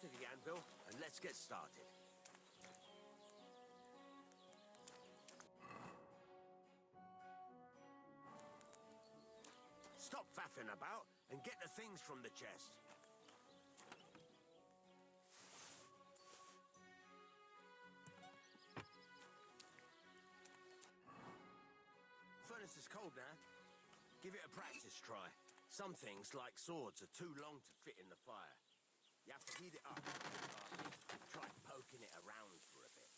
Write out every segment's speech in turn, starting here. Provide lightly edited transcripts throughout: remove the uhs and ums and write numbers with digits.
to the anvil and let's get started. Stop faffing about and get the things from the chest. Furnace is cold now. Give it a practice try. Some things, like swords, are too long to fit in the fire. You have to heat it up. Try poking it around for a bit.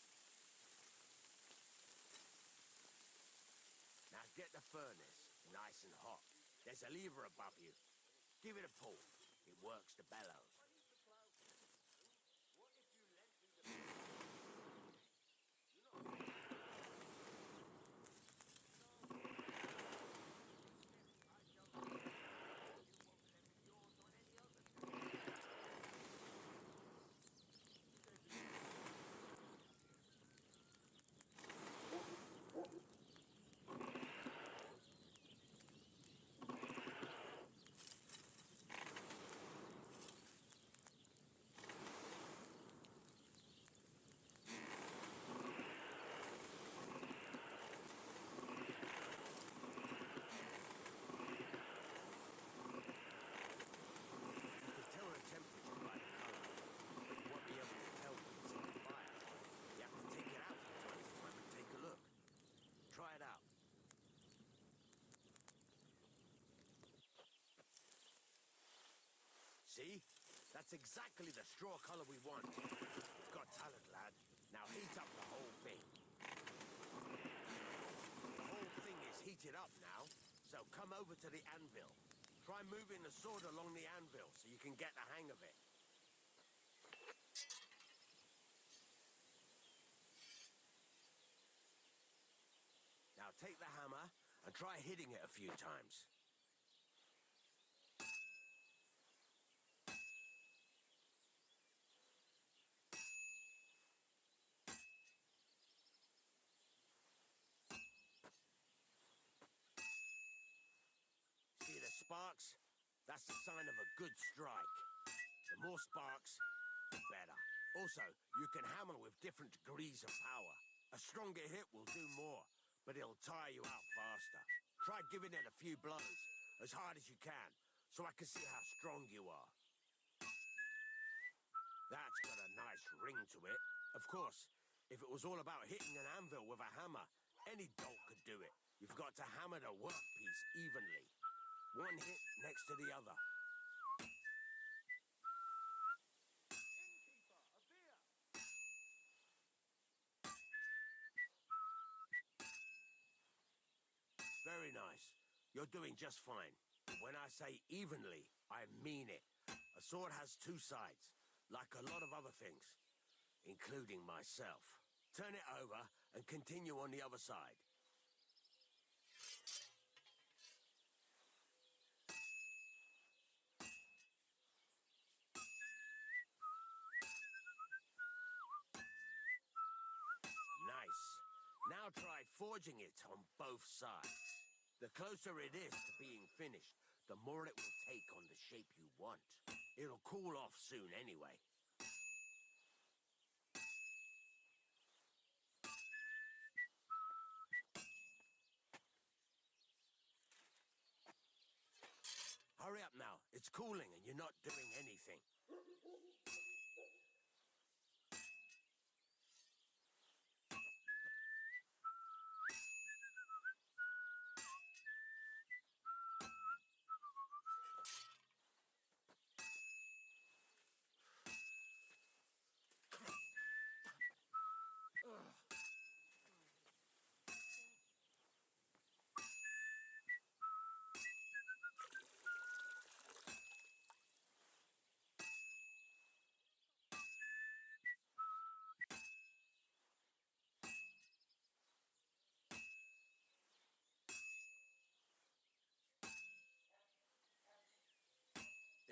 Now get the furnace nice and hot. There's a lever above you. Give it a pull. It works the bellows. Try it out. See? That's exactly the straw color we want. You've got talent, lad. Now heat up the whole thing. The whole thing is heated up now, so come over to the anvil. Try moving the sword along the anvil so you can get the hang of it. Now take the hammer and try hitting it a few times. See the sparks? That's the sign of a good strike. The more sparks, the better. Also, you can hammer with different degrees of power. A stronger hit will do more, but it'll tire you out faster. Try giving it a few blows, as hard as you can, so I can see how strong you are. That's got a nice ring to it. Of course, if it was all about hitting an anvil with a hammer, any dolt could do it. You've got to hammer the workpiece evenly. One hit next to the other. Innkeeper, a beer! Very nice. You're doing just fine. But when I say evenly, I mean it. A sword has two sides, like a lot of other things, including myself. Turn it over and continue on the other side. Nice. Now try forging it on both sides. The closer it is to being finished, the more it will take on the shape you want. It'll cool off soon anyway. Hurry up now. It's cooling and you're not doing anything.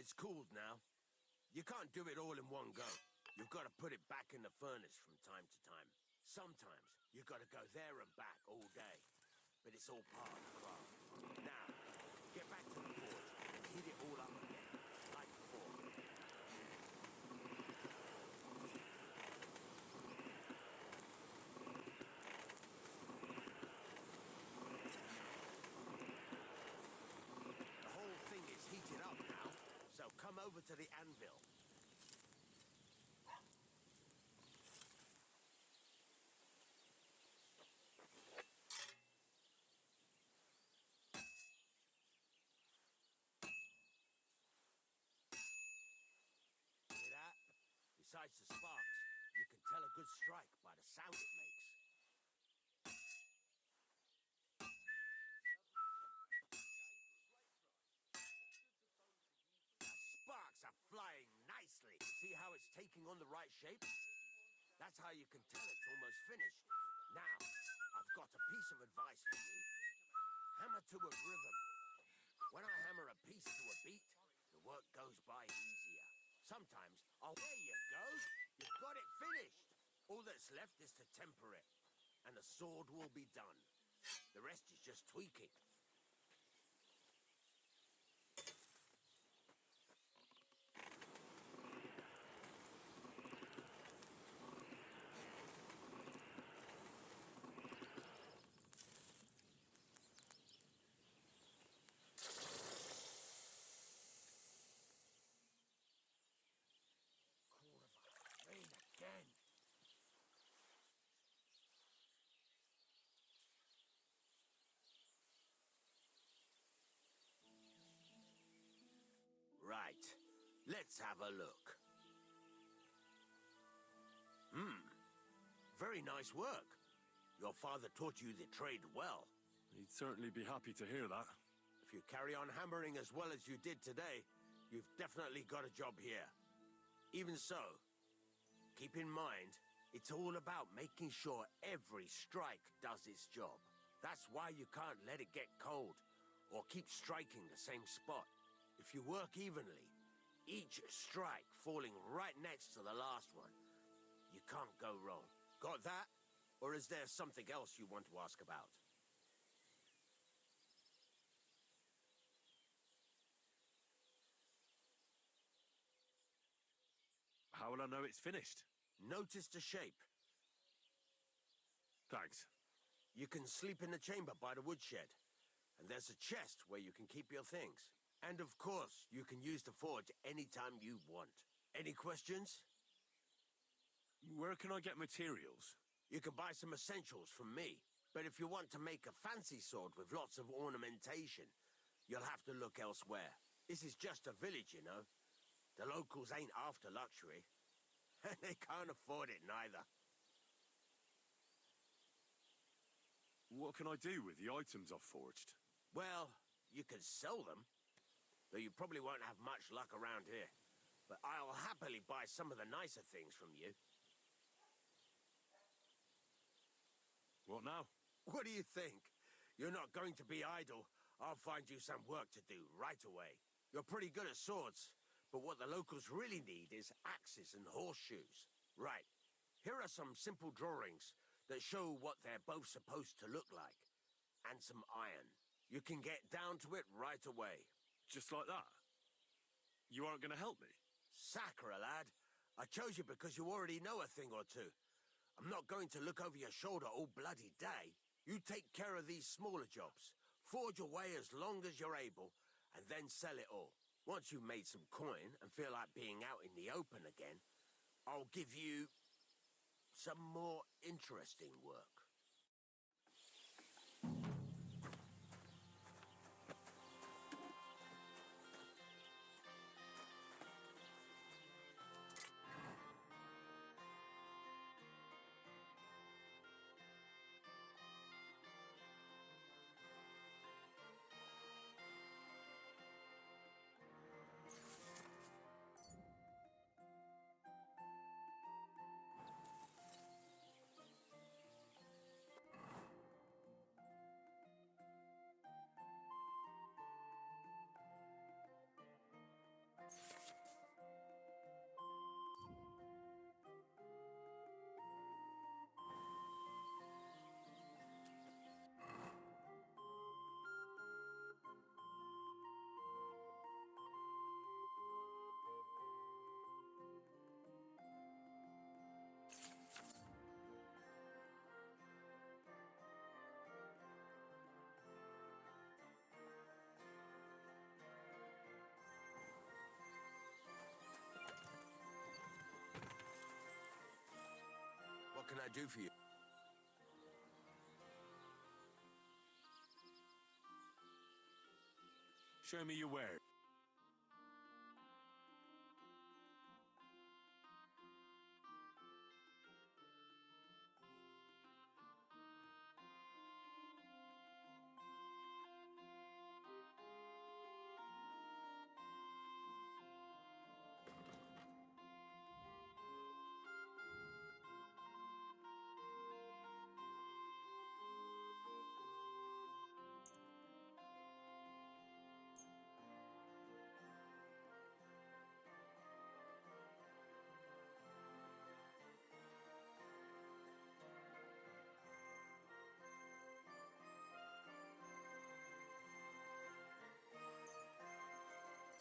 It's cooled now. You can't do it all in one go. You've got to put it back in the furnace from time to time. Sometimes you've got to go there and back all day. But it's all part of the craft. Now, get back to the forge and heat it all up again, like before. over to the anvil. Hear that? Besides the sparks, you can tell a good strike by the sound it makes. Sparks are flying nicely. See how it's taking on the right shape? That's how you can tell it's almost finished. Now, I've got a piece of advice for you. Hammer to a rhythm. When I hammer a piece to a beat, the work goes by easier. Sometimes, oh, there you go. You've got it finished. All that's left is to temper it, and the sword will be done. The rest is just tweaking. Rain again. Right. Let's have a look. Very nice work. Your father taught you the trade well. He'd certainly be happy to hear that. If you carry on hammering as well as you did today, you've definitely got a job here. Even so, keep in mind, it's all about making sure every strike does its job. That's why you can't let it get cold, or keep striking the same spot. If you work evenly, each strike falling right next to the last one, you can't go wrong. Got that? Or is there something else you want to ask about? How will I know it's finished? Notice the shape. Thanks. You can sleep in the chamber by the woodshed. And there's a chest where you can keep your things. And of course, you can use the forge anytime you want. Any questions? Where can I get materials? You can buy some essentials from me. But if you want to make a fancy sword with lots of ornamentation, you'll have to look elsewhere. This is just a village, you know. The locals ain't after luxury. And they can't afford it neither. What can I do with the items I've forged? Well, you can sell them. Though you probably won't have much luck around here. But I'll happily buy some of the nicer things from you. What now? What do you think? You're not going to be idle. I'll find you some work to do right away. You're pretty good at swords, but what the locals really need is axes and horseshoes. Right. Here are some simple drawings that show what they're both supposed to look like. And some iron. You can get down to it right away. Just like that? You aren't going to help me? Sacre, lad. I chose you because you already know a thing or two. I'm not going to look over your shoulder all bloody day. You take care of these smaller jobs. Forge away as long as you're able, and then sell it all. Once you've made some coin and feel like being out in the open again, I'll give you some more interesting work. do for you? Show me your wares.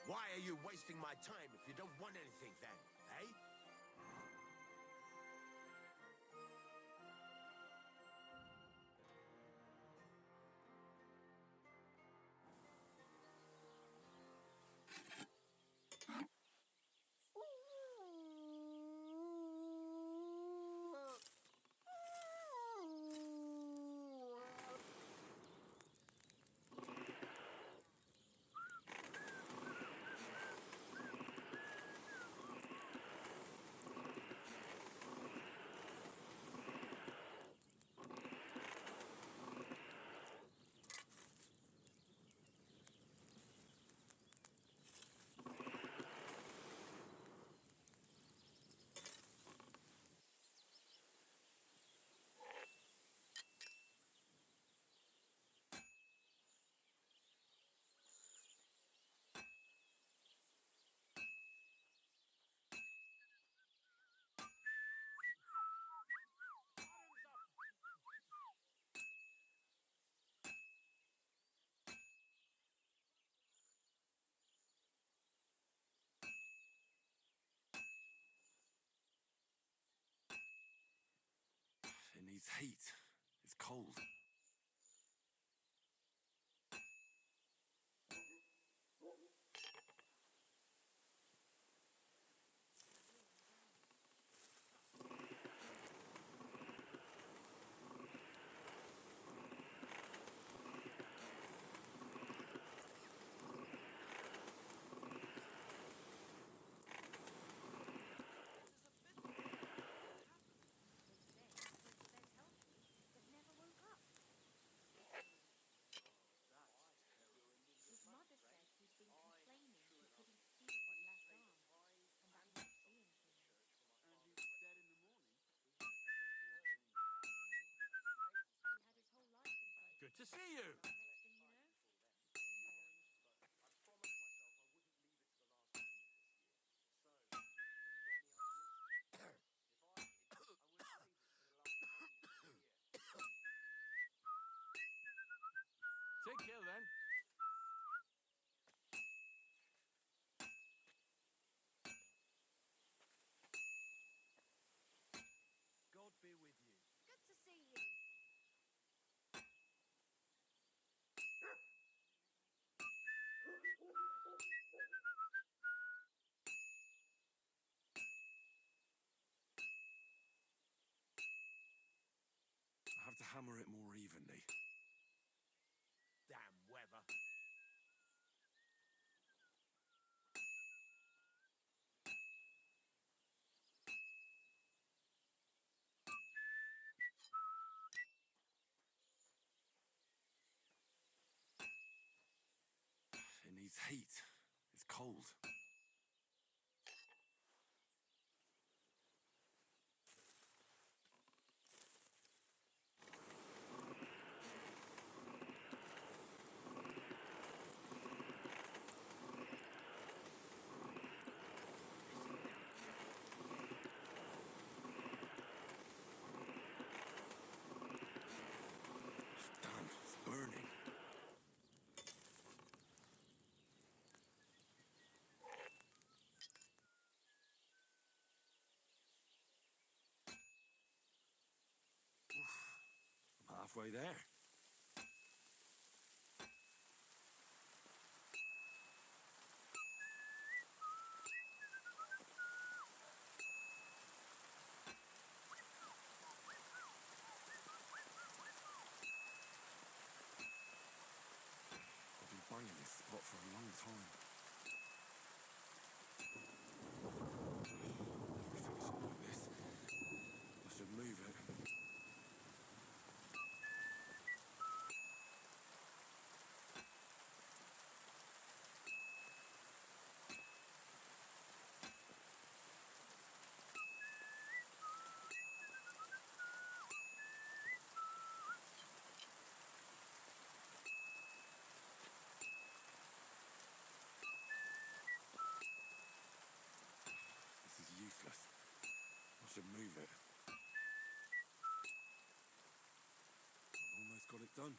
Why are you wasting my time if you don't want anything then, eh? It needs heat. It's cold. Good to see you. Take care then. God be with you. Good to see you. I have to hammer it more evenly. Damn weather. It needs heat. It's cold. Damn, it's burning. I'm halfway there. for a long time. Never finish it like this. I should move it. This is useless. I should move it. I've almost got it done.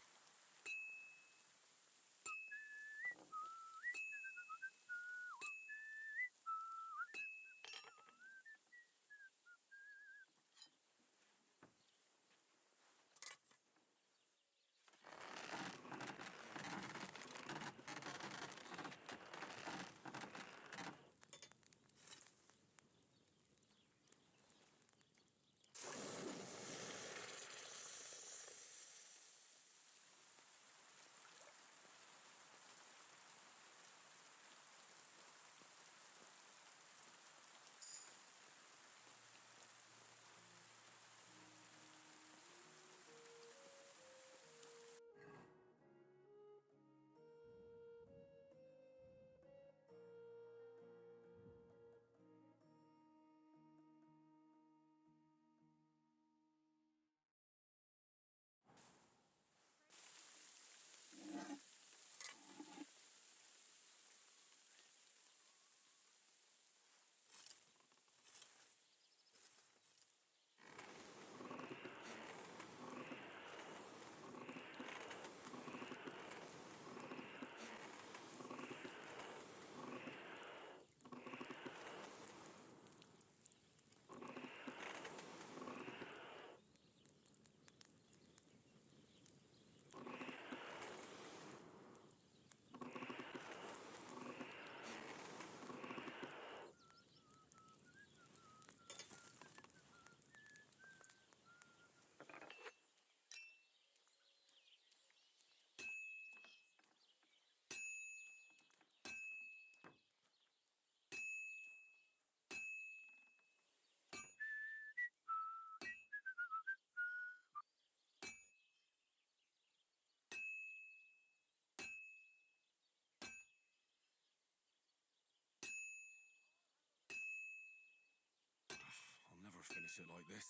I'll never finish it like this.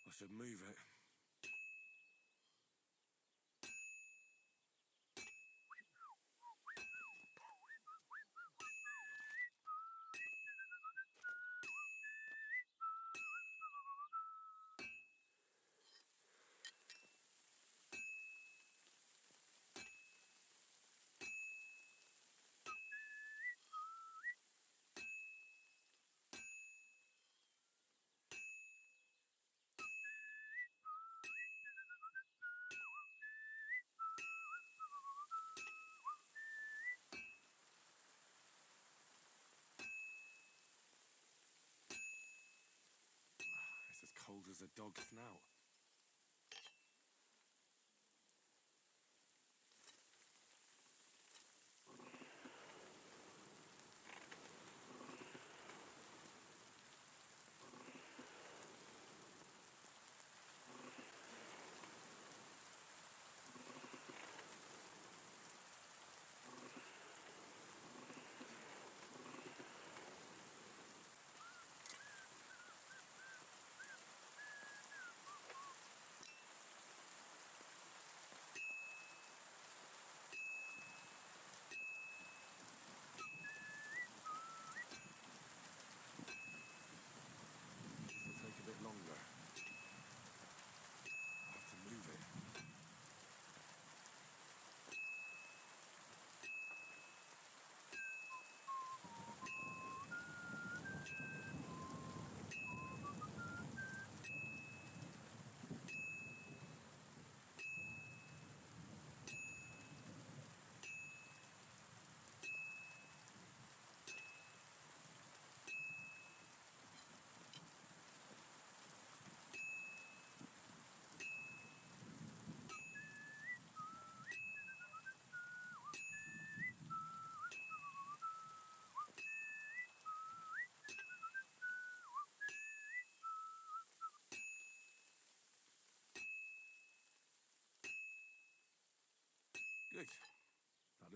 I should move it. It's as cold as a dog's snout.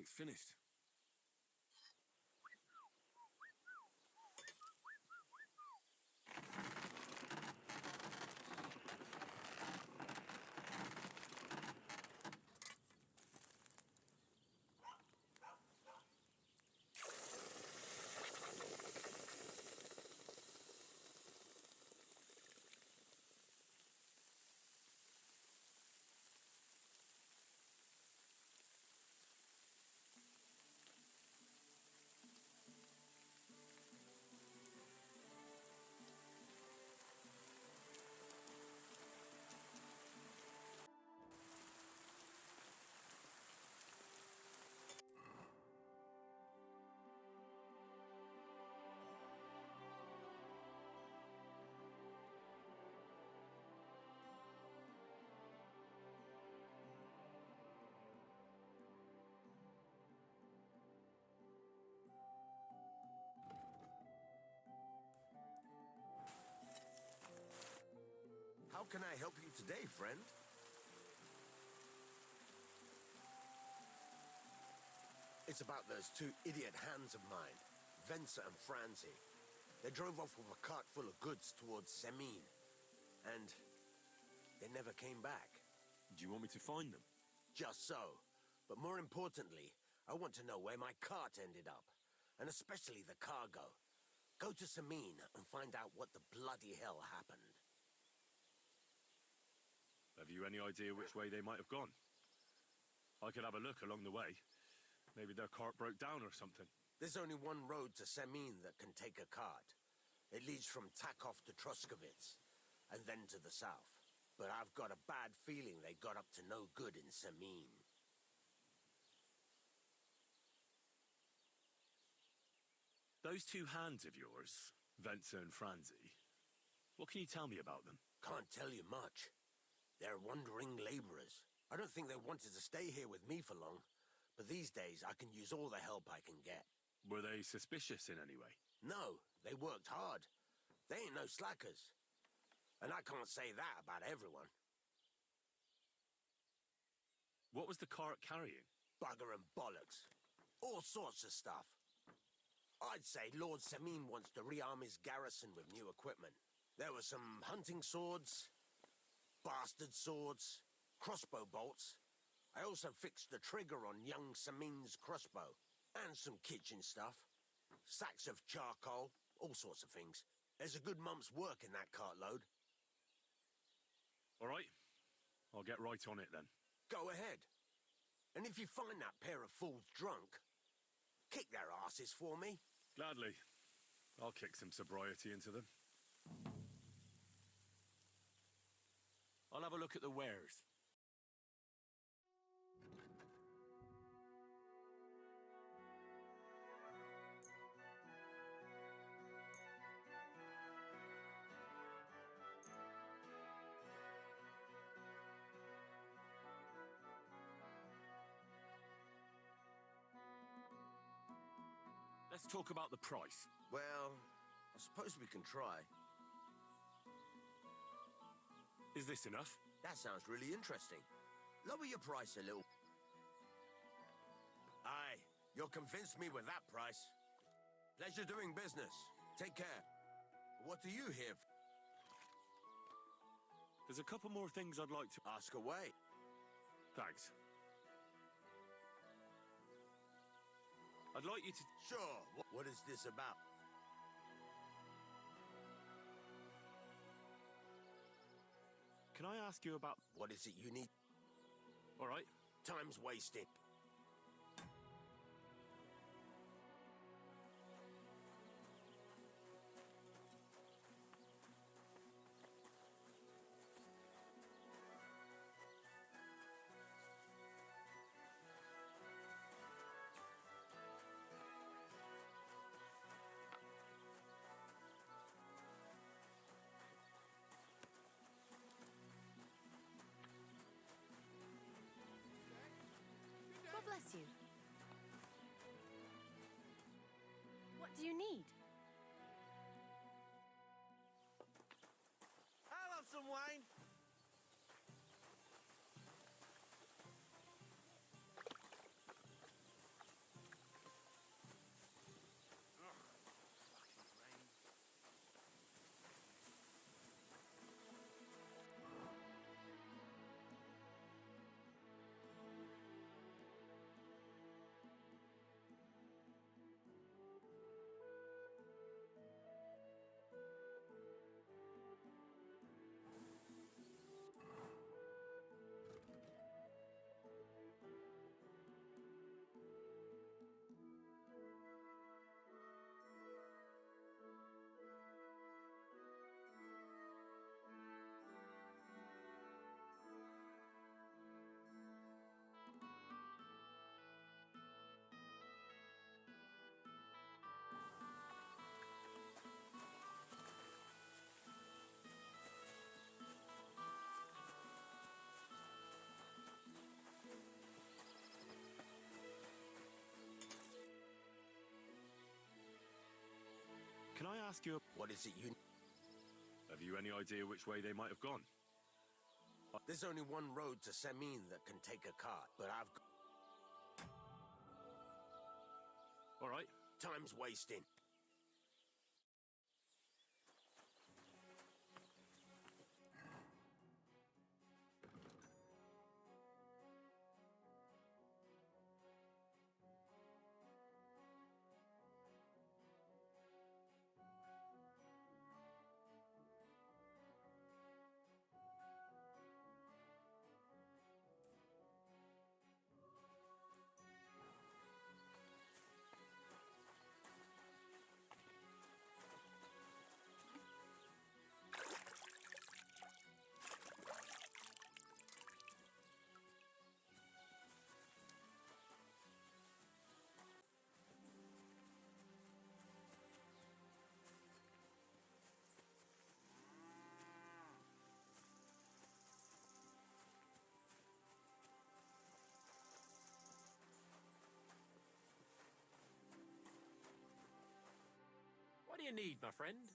it's finished. How can I help you today, friend? It's about those two idiot hands of mine, Venser and Franzi. They drove off with a cart full of goods towards Semin, and they never came back. Do you want me to find them? Just so. But more importantly, I want to know where my cart ended up, and especially the cargo. Go to Semin and find out what the bloody hell happened. Have you any idea which way they might have gone? I could have a look along the way. Maybe their cart broke down or something. There's only one road to Semin that can take a cart. It leads from Takov to Troskovitz, and then to the south. But I've got a bad feeling they got up to no good in Semin. Those two hands of yours, Venser and Franzi, what can you tell me about them? Can't tell you much. They're wandering laborers. I don't think they wanted to stay here with me for long, but these days I can use all the help I can get. Were they suspicious in any way? No, they worked hard. They ain't no slackers. And I can't say that about everyone. What was the cart carrying? Bugger and bollocks. All sorts of stuff. I'd say Lord Semin wants to rearm his garrison with new equipment. There were some hunting swords, bastard swords, crossbow bolts. I also fixed the trigger on young Semin's crossbow. And some kitchen stuff. Sacks of charcoal, all sorts of things. There's a good month's work in that cartload. All right. I'll get right on it then. Go ahead. And if you find that pair of fools drunk, kick their asses for me. Gladly. I'll kick some sobriety into them. I'll have a look at the wares. Let's talk about the price. Well, I suppose we can try. Is this enough? That sounds really interesting. Lower your price a little. Aye, you'll convince me with that price. Pleasure doing business. Take care. What do you have? There's a couple more things I'd like to... Ask away. Thanks. I'd like you to... Sure. What is this about? Can I ask you about... What is it you need? All right. Time's wasted. God bless you. What do you need? I'll have some wine. Can I ask you, What is it you... have you any idea which way they might have gone? There's only one road to Semin that can take a cart, but I've got... All right. Time's wasting. What do you need, my friend?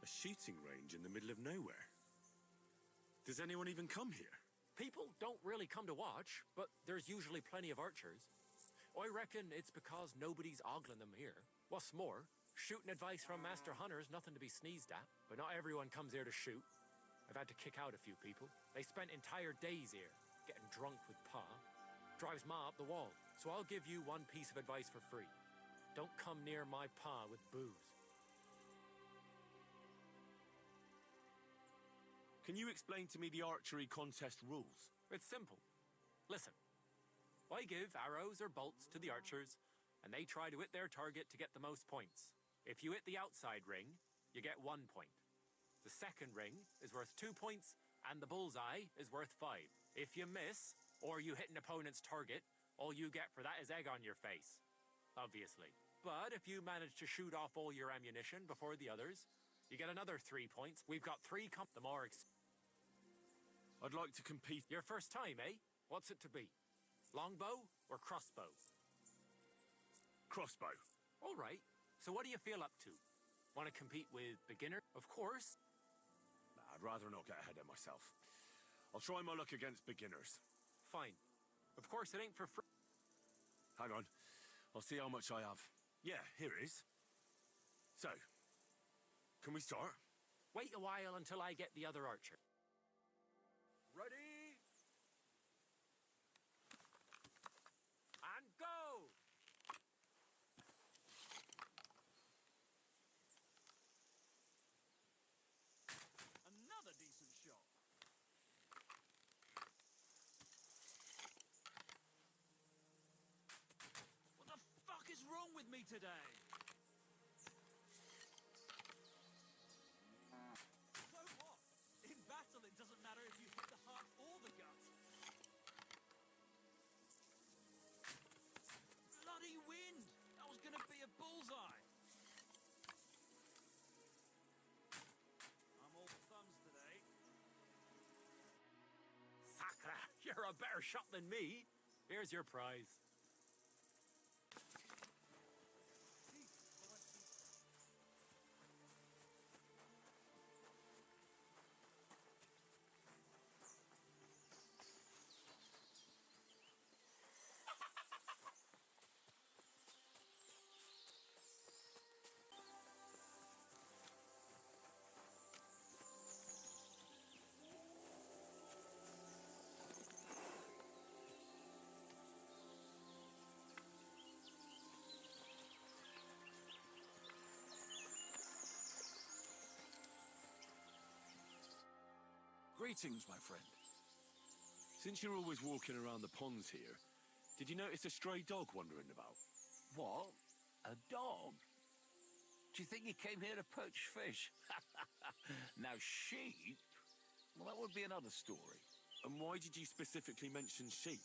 A shooting range in the middle of nowhere. Does anyone even come here? People don't really come to watch, but there's usually plenty of archers. I reckon it's because nobody's ogling them here. What's more, shooting advice from Master Hunter's nothing to be sneezed at, but not everyone comes here to shoot. I've had to kick out a few people. They spent entire days here, getting drunk with Pa. Drives Ma up the wall, so I'll give you one piece of advice for free. Don't come near my Pa with booze. Can you explain to me the archery contest rules? It's simple. Listen, I give arrows or bolts to the archers, and they try to hit their target to get the most points. If you hit the outside ring, you get 1 point. The second ring is worth 2 points, and the bullseye is worth 5. If you miss, or you hit an opponent's target, all you get for that is egg on your face. Obviously. But if you manage to shoot off all your ammunition before the others, you get another 3 points. We've got 3 the more I'd like to compete. Your first time, eh? What's it to be? Longbow or crossbow? Crossbow. All right. So what do you feel up to? Want to compete with beginner? Of course. Nah, I'd rather not get ahead of myself. I'll try my luck against beginners. Fine. Of course, it ain't for free. Hang on. I'll see how much I have. Yeah, here it is. So, can we start? Wait a while until I get the other archer. Ready? And go! Another decent shot. What the fuck is wrong with me today? So what? In battle, it doesn't matter if you hit the heart or the gut. Bloody wind! That was gonna be a bullseye. I'm all thumbs today. Sakra, you're a better shot than me. Here's your prize. Greetings, my friend. Since you're always walking around the ponds here, did you notice a stray dog wandering about? What? A dog? Do you think he came here to poach fish? Now, sheep? Well, that would be another story. And why did you specifically mention sheep?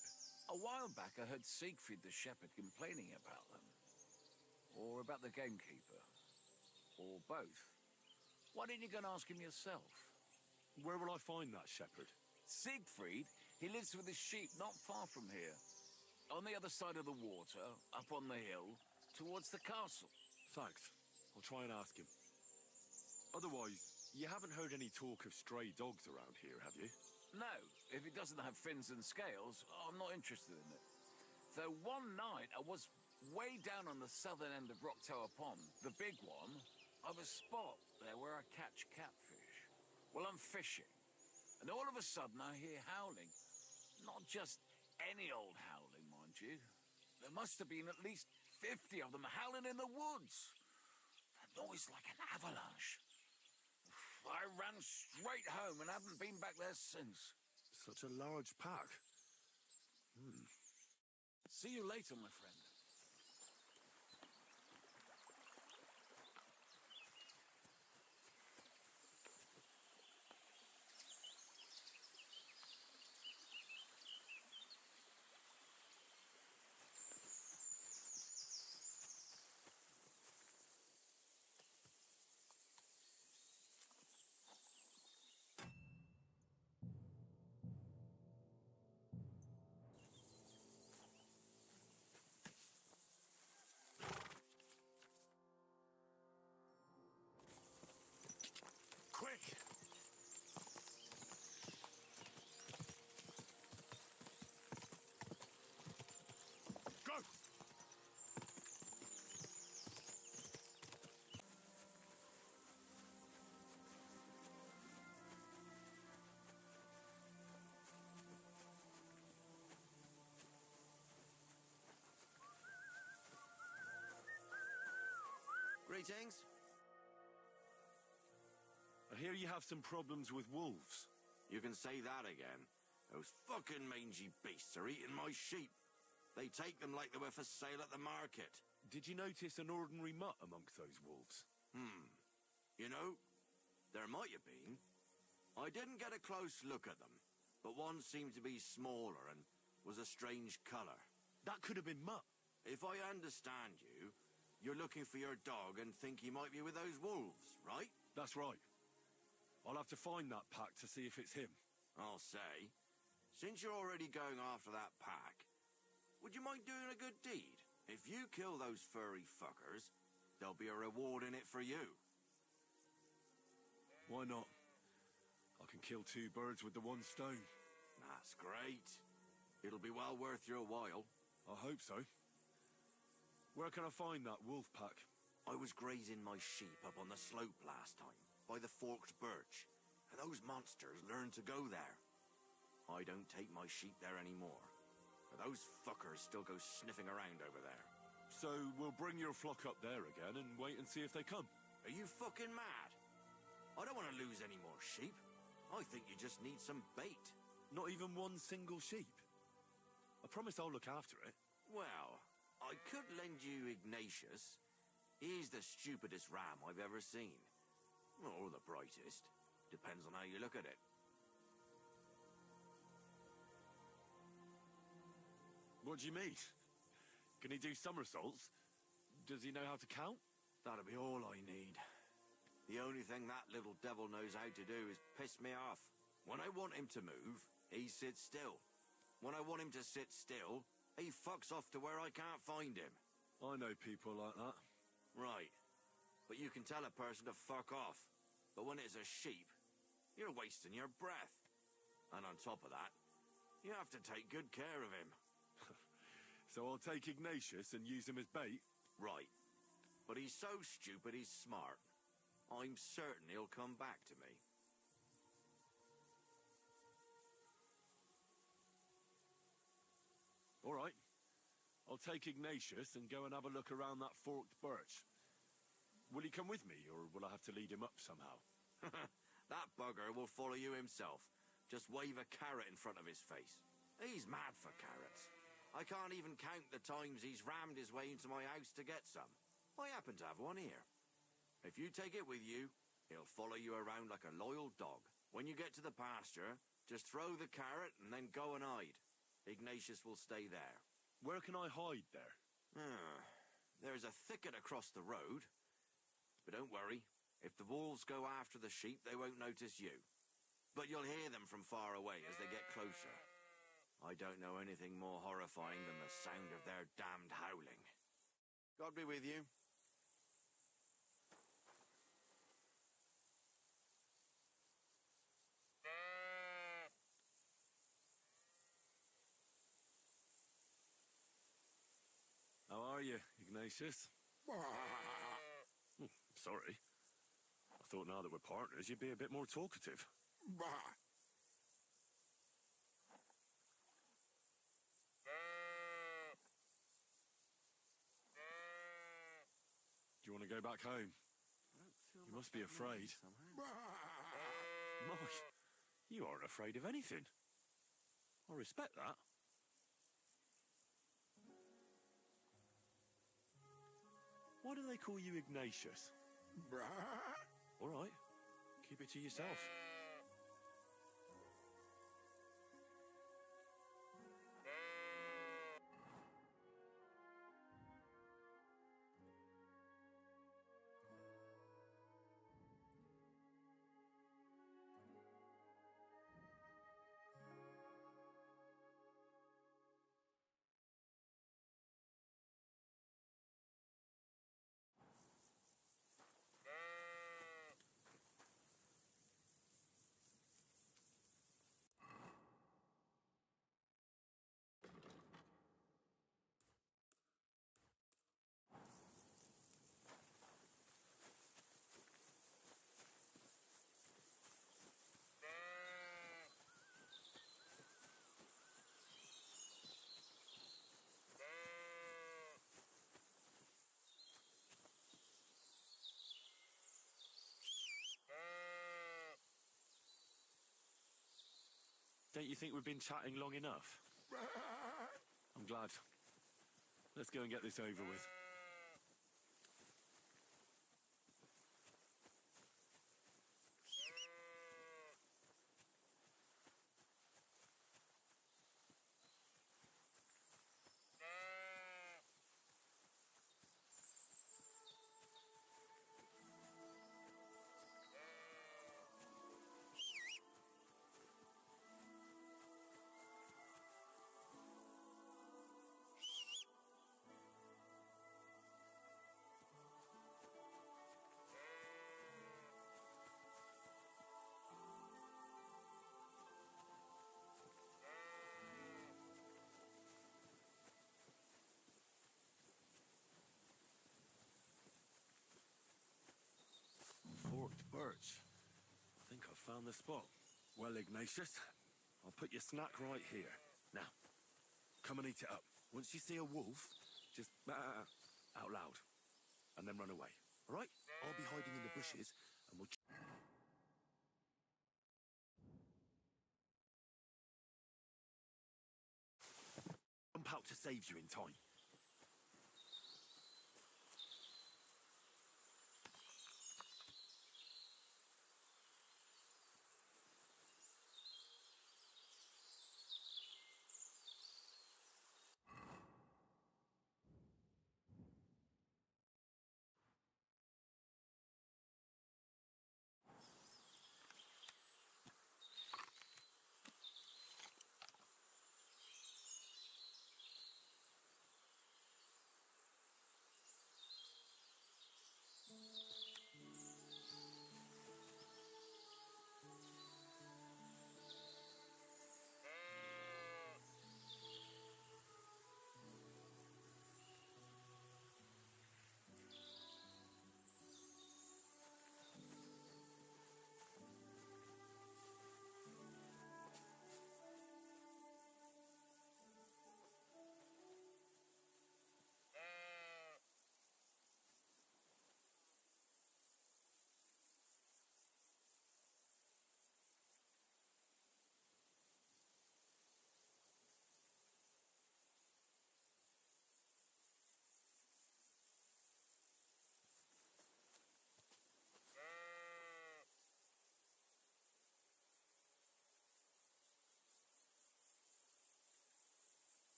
A while back, I heard Siegfried the shepherd complaining about them. Or about the gamekeeper. Or both. Why didn't you go and ask him yourself? Where will I find that shepherd? Siegfried, he lives with his sheep not far from here. On the other side of the water, up on the hill, towards the castle. Thanks. I'll try and ask him. Otherwise, you haven't heard any talk of stray dogs around here, have you? No, if it doesn't have fins and scales, I'm not interested in it. Though one night I was way down on the southern end of Rock Tower Pond, the big one, I have a spot there where I catch catfish. Well, I'm fishing, and all of a sudden I hear howling. Not just any old howling, mind you. There must have been at least 50 of them howling in the woods. A noise like an avalanche. I ran straight home and haven't been back there since. Such a large pack. See you later, my friend. Quick! Go! Greetings. I hear you have some problems with wolves. You can say that again. Those fucking mangy beasts are eating my sheep. They take them like they were for sale at the market. Did you notice an ordinary mutt amongst those wolves? You know, there might have been. I didn't get a close look at them, but one seemed to be smaller and was a strange colour. That could have been Mutt. If I understand you, you're looking for your dog and think he might be with those wolves, right? That's right. I'll have to find that pack to see if it's him. I'll say, since you're already going after that pack, would you mind doing a good deed? If you kill those furry fuckers, there'll be a reward in it for you. Why not? I can kill two birds with the one stone. That's great. It'll be well worth your while. I hope so. Where can I find that wolf pack? I was grazing my sheep up on the slope last time, by the forked birch, and those monsters learned to go there. I don't take my sheep there anymore, but those fuckers still go sniffing around over there. So we'll bring your flock up there again and wait and see if they come. Are you fucking mad? I don't want to lose any more sheep. I think you just need some bait. Not even one single sheep. I promise I'll look after it. Well, I could lend you Ignatius. He's the stupidest ram I've ever seen. Or the brightest. Depends on how you look at it. What do you mean? Can he do somersaults? Does he know how to count? That'll be all I need. The only thing that little devil knows how to do is piss me off. When I want him to move, he sits still. When I want him to sit still, he fucks off to where I can't find him. I know people like that. Right. But you can tell a person to fuck off. But when it's a sheep, you're wasting your breath. And on top of that, you have to take good care of him. So I'll take Ignatius and use him as bait? Right. But he's so stupid he's smart. I'm certain he'll come back to me. All right. I'll take Ignatius and go and have a look around that forked birch. Will he come with me, or will I have to lead him up somehow? That bugger will follow you himself. Just wave a carrot in front of his face. He's mad for carrots. I can't even count the times he's rammed his way into my house to get some. I happen to have one here. If you take it with you, he'll follow you around like a loyal dog. When you get to the pasture, just throw the carrot and then go and hide. Ignatius will stay there. Where can I hide there? There's a thicket across the road. But don't worry, if the wolves go after the sheep, they won't notice you. But you'll hear them from far away as they get closer. I don't know anything more horrifying than the sound of their damned howling. God be with you. you, Ignatius? Sorry. I thought now that we're partners, you'd be a bit more talkative. Do you want to go back home? You must be afraid. My, you aren't afraid of anything. I respect that. Why do they call you Ignatius? All right, keep it to yourself. Don't you think we've been chatting long enough? I'm glad. Let's go and get this over with. Forked birch. I think I've found the spot. Well, Ignatius, I'll put your snack right here. Now, come and eat it up. Once you see a wolf, just out loud, and then run away. All right? I'll be hiding in the bushes, and we'll jump out to save you in time.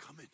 coming.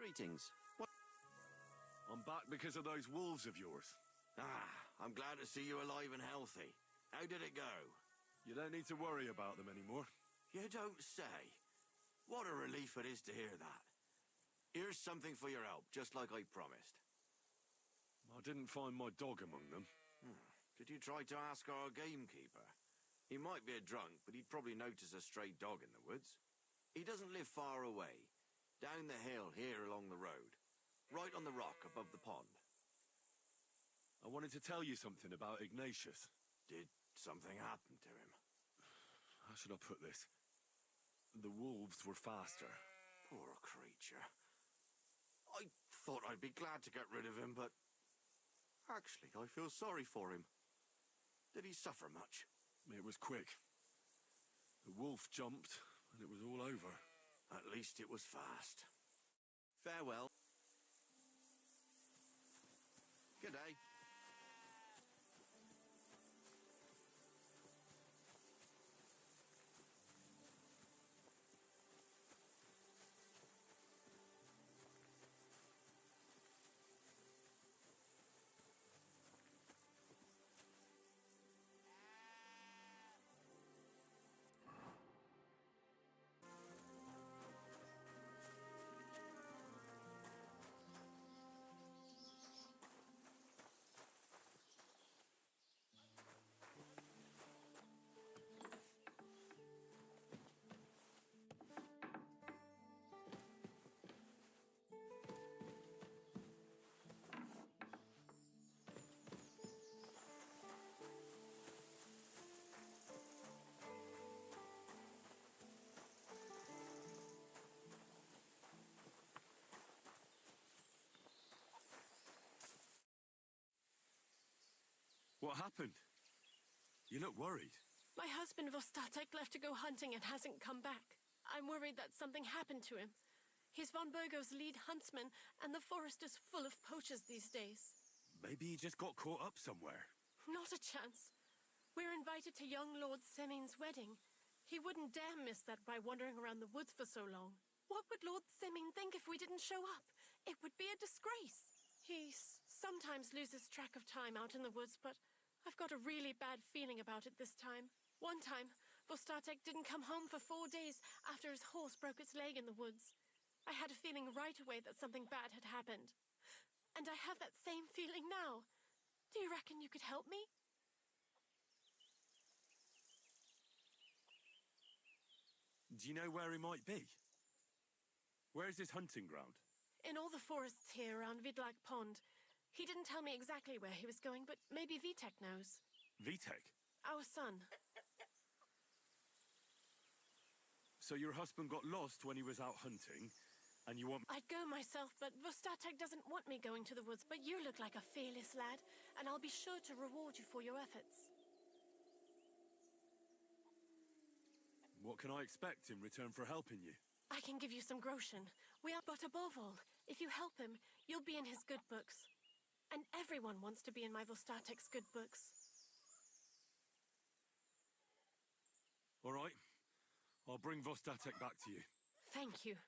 Greetings. What? I'm back because of those wolves of yours. Ah, I'm glad to see you alive and healthy. How did it go? You don't need to worry about them anymore. You don't say. What a relief it is to hear that. Here's something for your help, just like I promised. I didn't find my dog among them. Did you try to ask our gamekeeper? He might be a drunk, but he'd probably notice a stray dog in the woods. He doesn't live far away. Down the hill here along the road. Right on the rock above the pond. I wanted to tell you something about Ignatius. Did something happen to him? How should I put this? The wolves were faster. Poor creature. I thought I'd be glad to get rid of him, but... Actually, I feel sorry for him. Did he suffer much? It was quick. The wolf jumped, and it was all over. At least it was fast. Farewell. Good day. What happened? You look worried. My husband Vostatek left to go hunting and hasn't come back. I'm worried that something happened to him. He's von Burgo's lead huntsman, and the forest is full of poachers these days. Maybe he just got caught up somewhere. Not a chance. We're invited to young Lord Semin's wedding. He wouldn't dare miss that by wandering around the woods for so long. What would Lord Semin think if we didn't show up? It would be a disgrace. He sometimes loses track of time out in the woods, but I've got a really bad feeling about it this time. One time, Vostatek didn't come home for 4 days after his horse broke its leg in the woods. I had a feeling right away that something bad had happened. And I have that same feeling now. Do you reckon you could help me? Do you know where he might be? Where is his hunting ground? In all the forests here around Vidlak Pond. He didn't tell me exactly where he was going, but maybe Vitek knows. Vitek? Our son. So your husband got lost when he was out hunting, and you want... I'd go myself, but Vostatek doesn't want me going to the woods. But you look like a fearless lad, and I'll be sure to reward you for your efforts. What can I expect in return for helping you? I can give you some groschen. But above all, if you help him, you'll be in his good books. And everyone wants to be in my Vostatek's good books. All right. I'll bring Vostatek back to you. Thank you.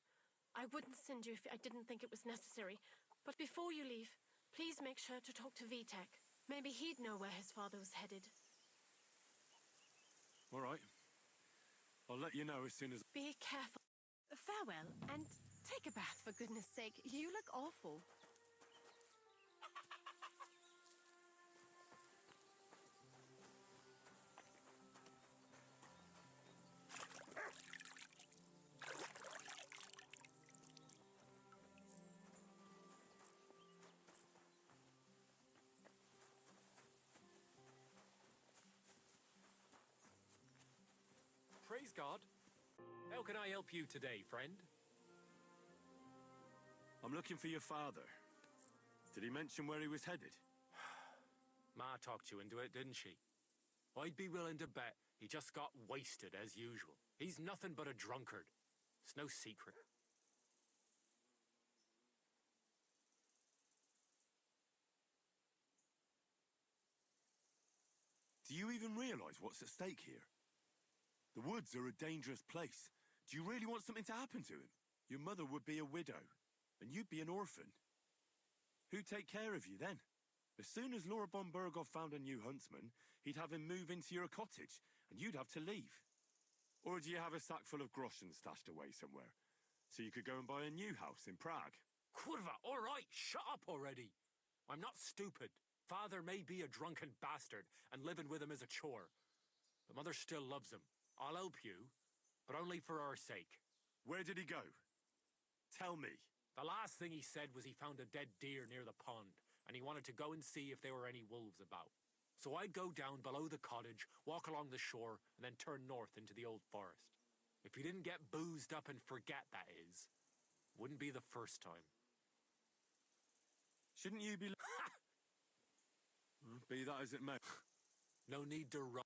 I wouldn't send you if I didn't think it was necessary. But before you leave, please make sure to talk to Vitek. Maybe he'd know where his father was headed. All right. I'll let you know as soon as... Be careful. Farewell, and take a bath, for goodness sake. You look awful. Praise God. How can I help you today, friend? I'm looking for your father. Did he mention where he was headed? Ma talked you into it, didn't she? I'd be willing to bet he just got wasted as usual. He's nothing but a drunkard. It's no secret. Do you even realize what's at stake here? The woods are a dangerous place. Do you really want something to happen to him? Your mother would be a widow. and you'd be an orphan. Who'd take care of you then? As soon as Lord von Burgov found a new huntsman, he'd have him move into your cottage, and you'd have to leave. Or do you have a sack full of groschen stashed away somewhere, so you could go and buy a new house in Prague? Kurva, all right, shut up already. I'm not stupid. Father may be a drunken bastard, and living with him is a chore. But Mother still loves him. I'll help you, but only for our sake. Where did he go? Tell me. The last thing he said was he found a dead deer near the pond, and he wanted to go and see if there were any wolves about. So I'd go down below the cottage, walk along the shore, and then turn north into the old forest. If he didn't get boozed up and forget, that is. Wouldn't be the first time. Shouldn't you be... Be that as it may. No need to run.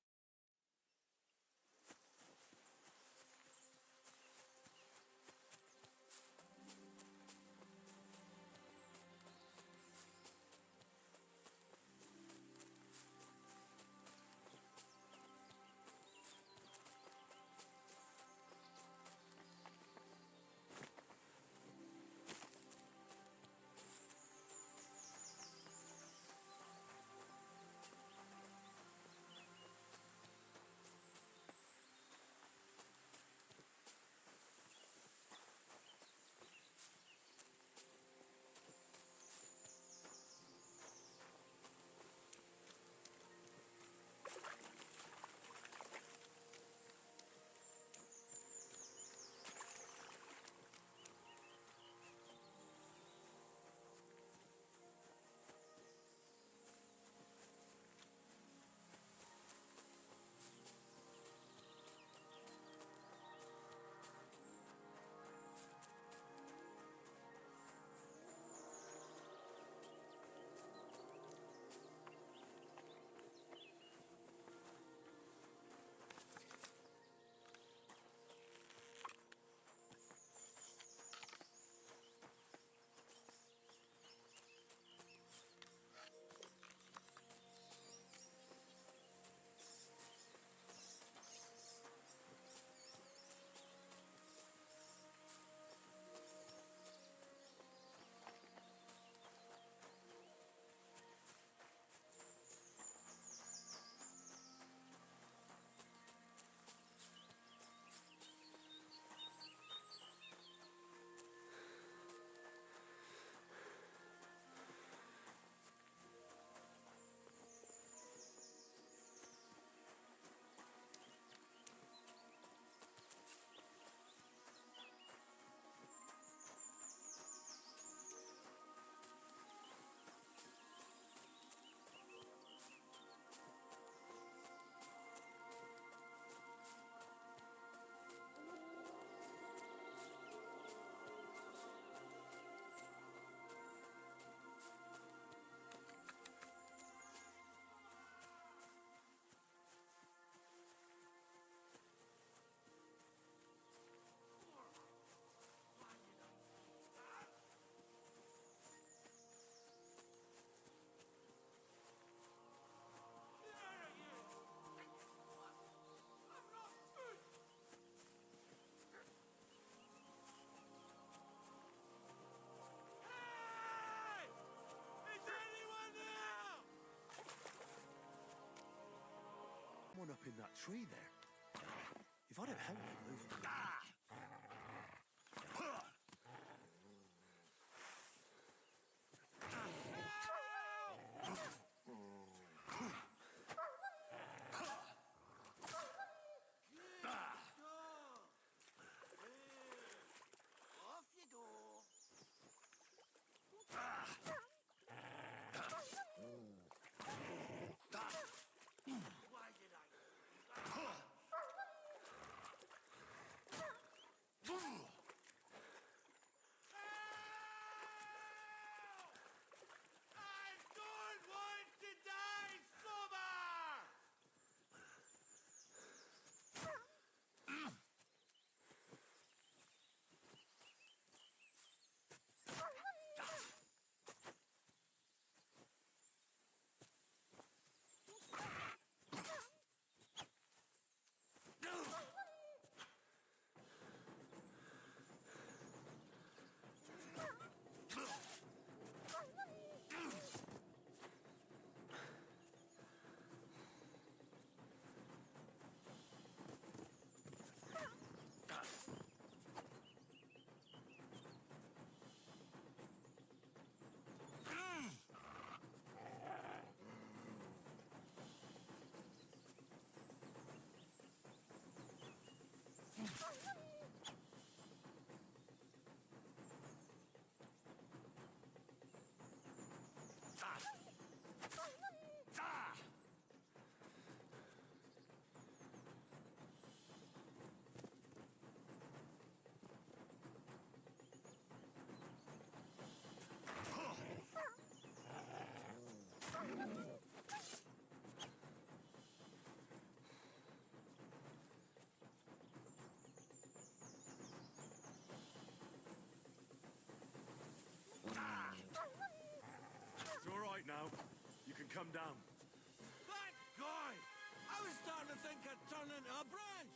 One up in that tree there. If I don't help you move... Off you go. Why did I? come down. Thank God! I was starting to think I'd turn into a branch.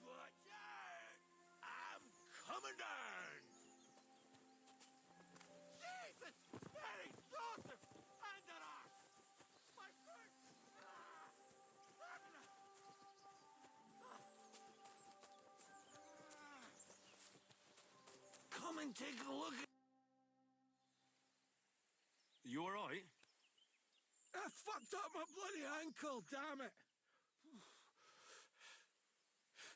Watch out! I'm coming down! Jesus! Very exhausted! Under us! My foot! Ah! Come and take a look at... You alright? I fucked up my bloody ankle, damn it!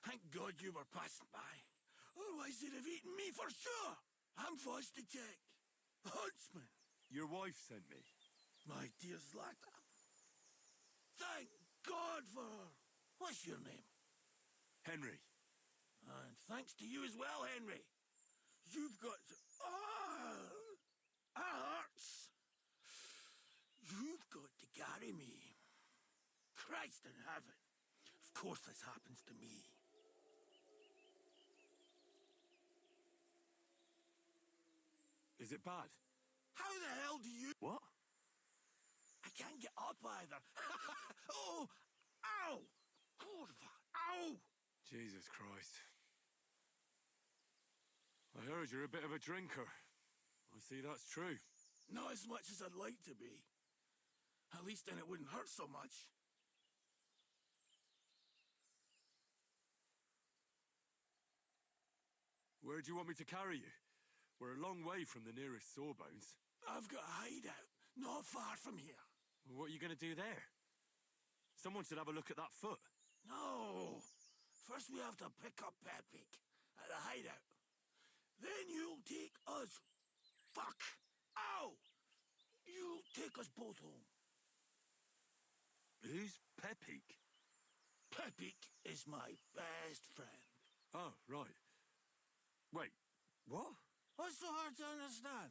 Thank God you were passing by. Otherwise they'd have eaten me for sure! I'm Foster Jack, huntsman. Your wife sent me. My dear Zlata. Thank God for her. What's your name? Henry. And thanks to you as well, Henry. You've got to... Oh! That hurts. You've got to carry me. Christ in heaven. Of course this happens to me. Is it bad? How the hell do you... What? I can't get up either. Oh! Ow! God, ow! Jesus Christ. I heard you're a bit of a drinker. I see that's true. Not as much as I'd like to be. At least then it wouldn't hurt so much. Where do you want me to carry you? We're a long way from the nearest sawbones. I've got a hideout, not far from here. What are you going to do there? Someone should have a look at that foot. No! First we have to pick up Pepik at the hideout. Then you'll take us... Fuck! Ow! You'll take us both home. Who's Pepik? Pepik is my best friend. Oh, right. Wait, what? What's so hard to understand?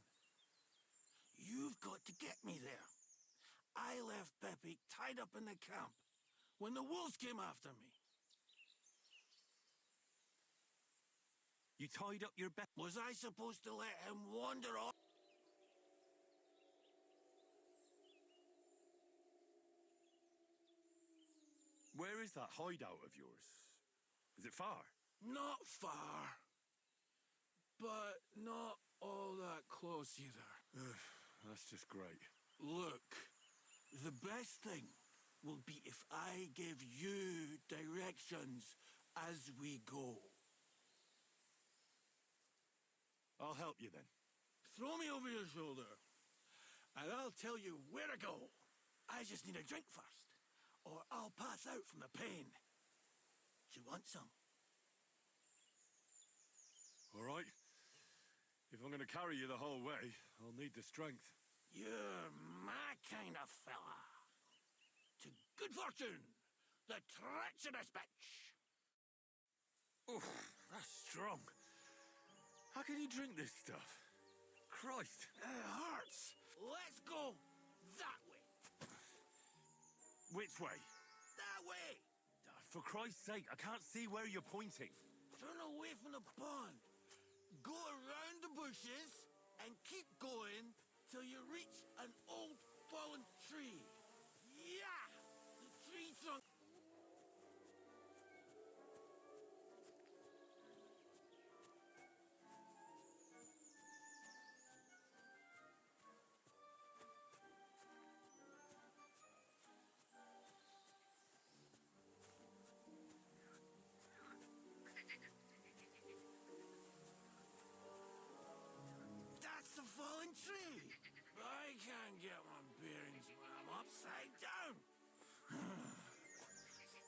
You've got to get me there. I left Pepik tied up in the camp when the wolves came after me. You tied up your Was I supposed to let him wander off? Where is that hideout of yours? Is it far? Not far. But not all that close either. That's just great. Look, the best thing will be if I give you directions as we go. I'll help you then. Throw me over your shoulder, and I'll tell you where to go. I just need a drink first, or I'll pass out from the pain. Do you want some? All right. If I'm going to carry you the whole way, I'll need the strength. You're my kind of fella. To good fortune, the treacherous bitch. Oof, that's strong. How can you drink this stuff? Christ. It hurts. Let's go that way. Which way? That way. For Christ's sake, I can't see where you're pointing. Turn away from the pond. Go around the bushes and keep going till you reach an old fallen tree. Yeah! The tree trunk. That's the fallen tree. I can't get my bearings when I'm upside down.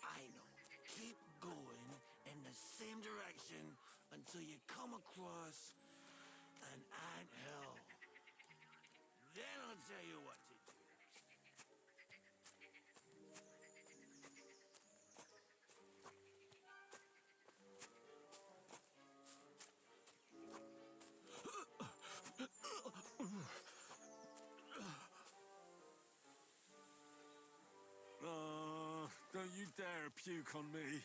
I know. Keep going in the same direction until you come across an anthill. Then I'll tell you what to do. Don't you dare puke on me.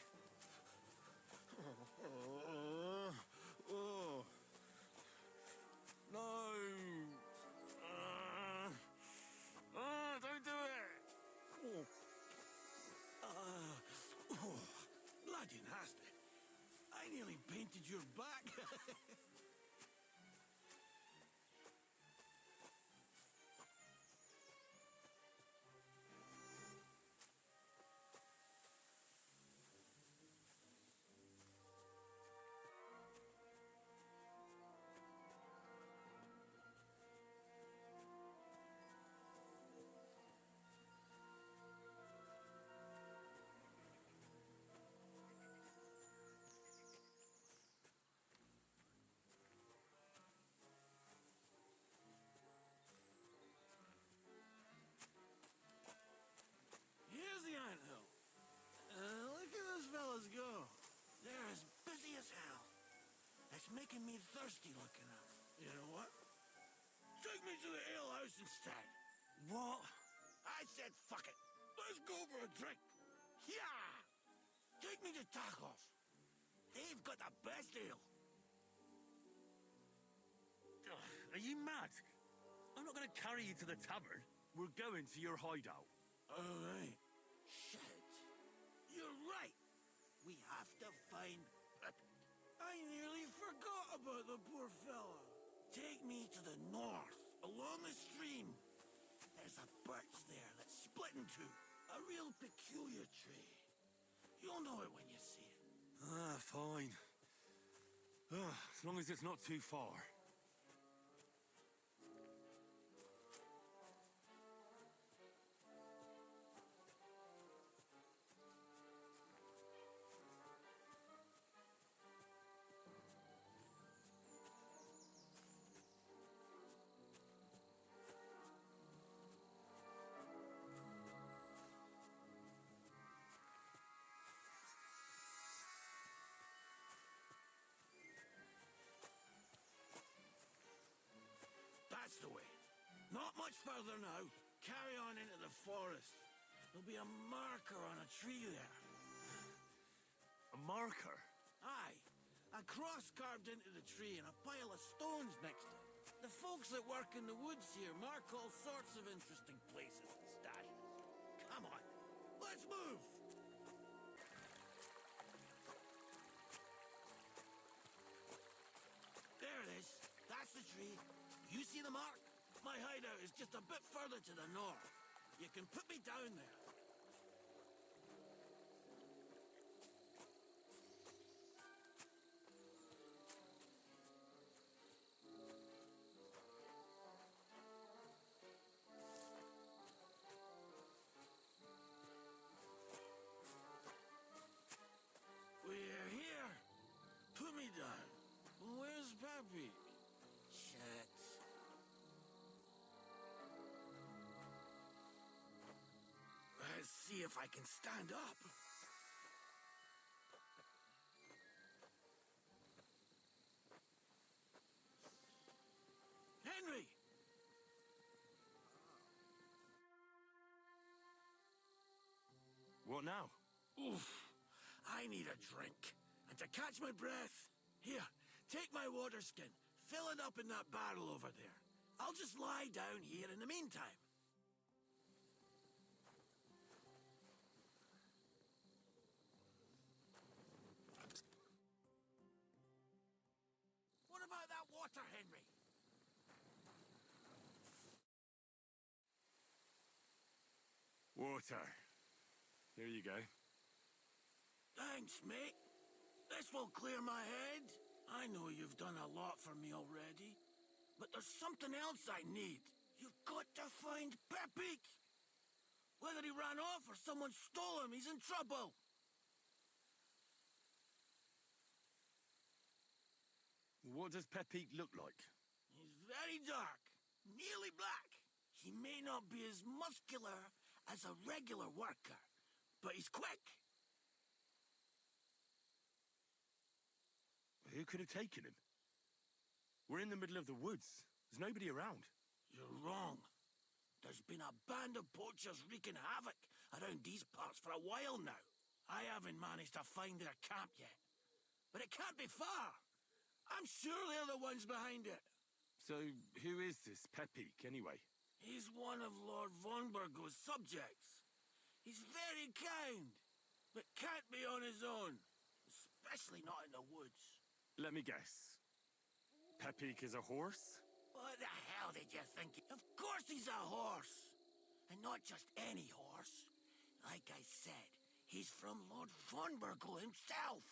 Oh. No. Don't do it. Bloody nasty. I nearly painted your back. Here's the anthill. Look at those fellas go. They're as busy as hell. It's making me thirsty looking at them. You know what? Take me to the ale house instead. What? I said fuck it. Let's go for a drink. Yeah! Take me to Tacos. They've got the best ale. Are you mad? I'm not going to carry you to the tavern. We're going to your hideout. All right. Shit. You're right. We have to find Pepe. I nearly forgot about the poor fella. Take me to the north, along the stream. There's a birch there that's split in two. A real peculiar tree. You'll know it when you see it. Fine. As long as it's not too far. That's the way. Not much further now. Carry on into the forest. There'll be a marker on a tree there. A marker? Aye. A cross carved into the tree and a pile of stones next to it. The folks that work in the woods here mark all sorts of interesting places and stashes. Come on. Let's move. There it is. That's the tree. You see the mark? My hideout is just a bit further to the north. You can put me down there. We're here. Put me down. Where's Pappy? Shit. Let's see if I can stand up. Henry! What now? Oof. I need a drink. And to catch my breath, here, take my water skin. Fill it up in that barrel over there. I'll just lie down here in the meantime. What about that water, Henry? Water. Here you go. Thanks, mate. This will clear my head. I know you've done a lot for me already, but there's something else I need. You've got to find Pepik. Whether he ran off or someone stole him, he's in trouble. What does Pepik look like? He's very dark, nearly black. He may not be as muscular as a regular worker, but he's quick. Who could have taken him? We're in the middle of the woods. There's nobody around. You're wrong. There's been a band of poachers wreaking havoc around these parts for a while now. I haven't managed to find their camp yet. But it can't be far. I'm sure they're the ones behind it. So, who is this Pepik, anyway? He's one of Lord Vonbergo's subjects. He's very kind, but can't be on his own. Especially not in the woods. Let me guess. Pepik is a horse? What the hell did you think? Of course he's a horse! And not just any horse. Like I said, he's from Lord Vonbergo himself.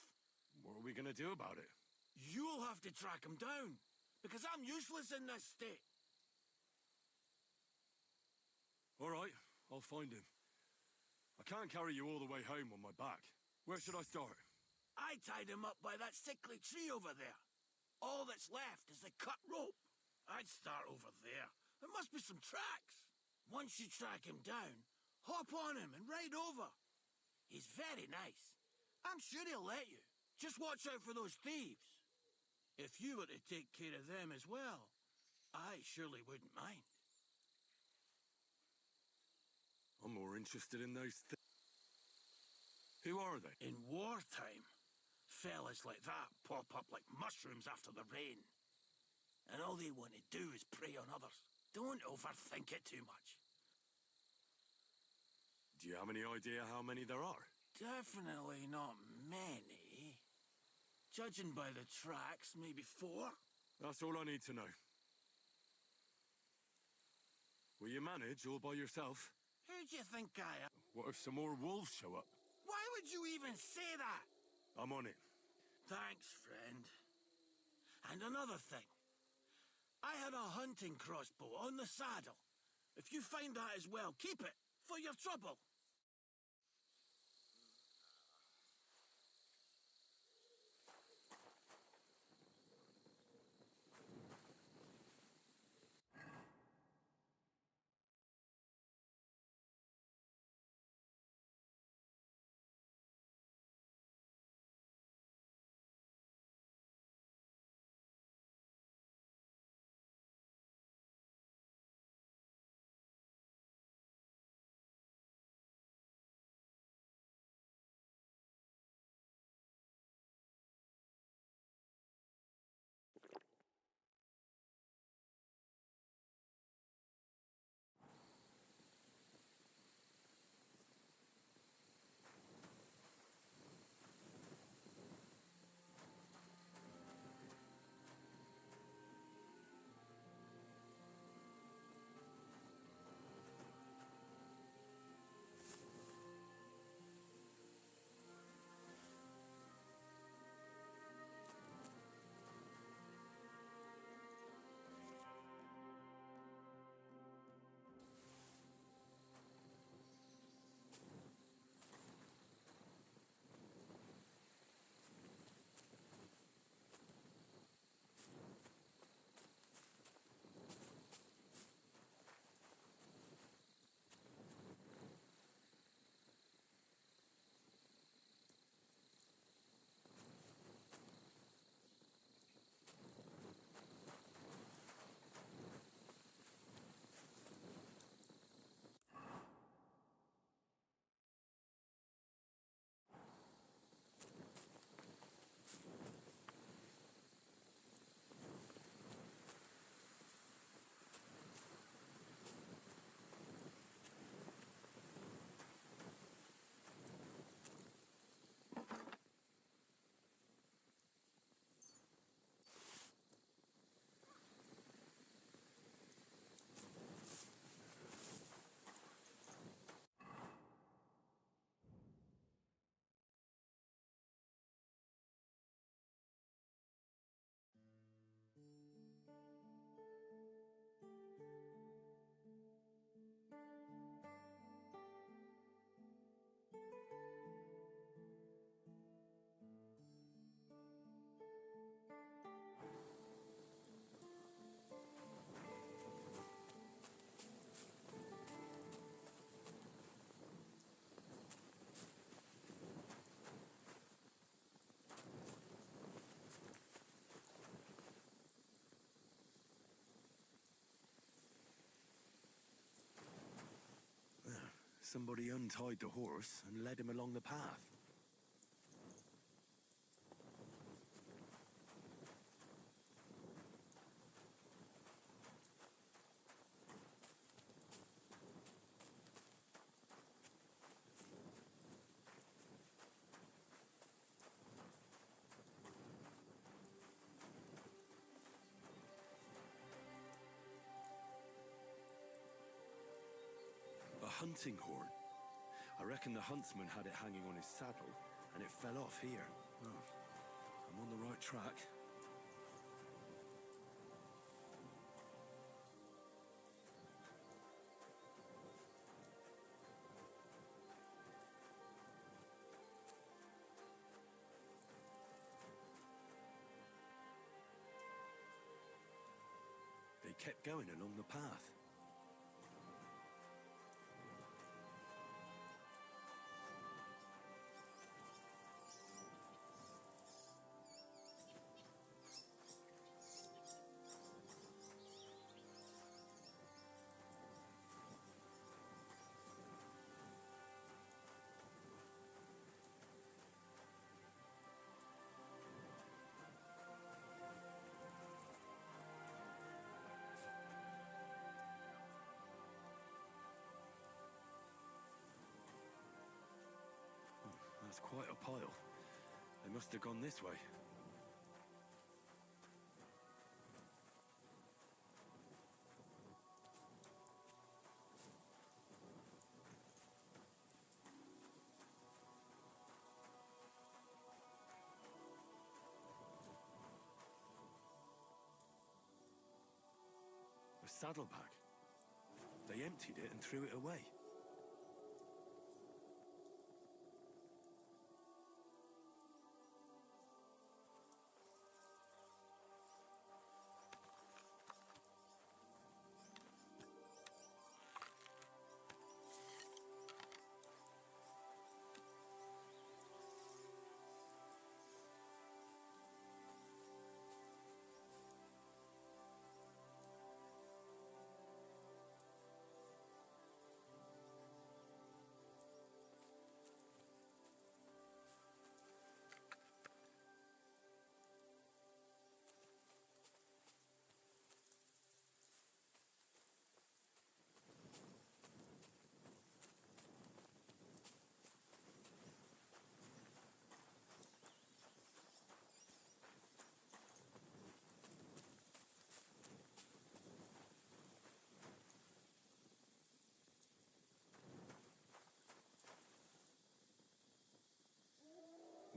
What are we gonna do about it? You'll have to track him down, because I'm useless in this state. All right, I'll find him. I can't carry you all the way home on my back. Where should I start? I tied him up by that sickly tree over there. All that's left is the cut rope. I'd start over there. There must be some tracks. Once you track him down, hop on him and ride over. He's very nice. I'm sure he'll let you. Just watch out for those thieves. If you were to take care of them as well, I surely wouldn't mind. I'm more interested in those Who are they? In wartime, fellas like that pop up like mushrooms after the rain. And all they want to do is prey on others. Don't overthink it too much. Do you have any idea how many there are? Definitely not many. Judging by the tracks, maybe 4. That's all I need to know. Will you manage all by yourself? Who do you think I am? What if some more wolves show up? Why would you even say that? I'm on it. Thanks, friend. And another thing. I had a hunting crossbow on the saddle. If you find that as well, keep it for your trouble. somebody untied the horse and led him along the path. A hunting horn. I reckon the huntsman had it hanging on his saddle, and it fell off here. Oh, I'm on the right track. They kept going along the path. That's quite a pile. They must have gone this way. A saddlebag. They emptied it and threw it away.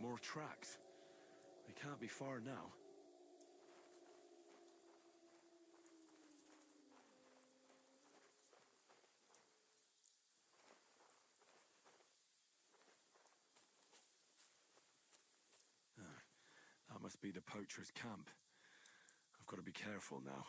More tracks. They can't be far now. That must be the poacher's camp. I've got to be careful now.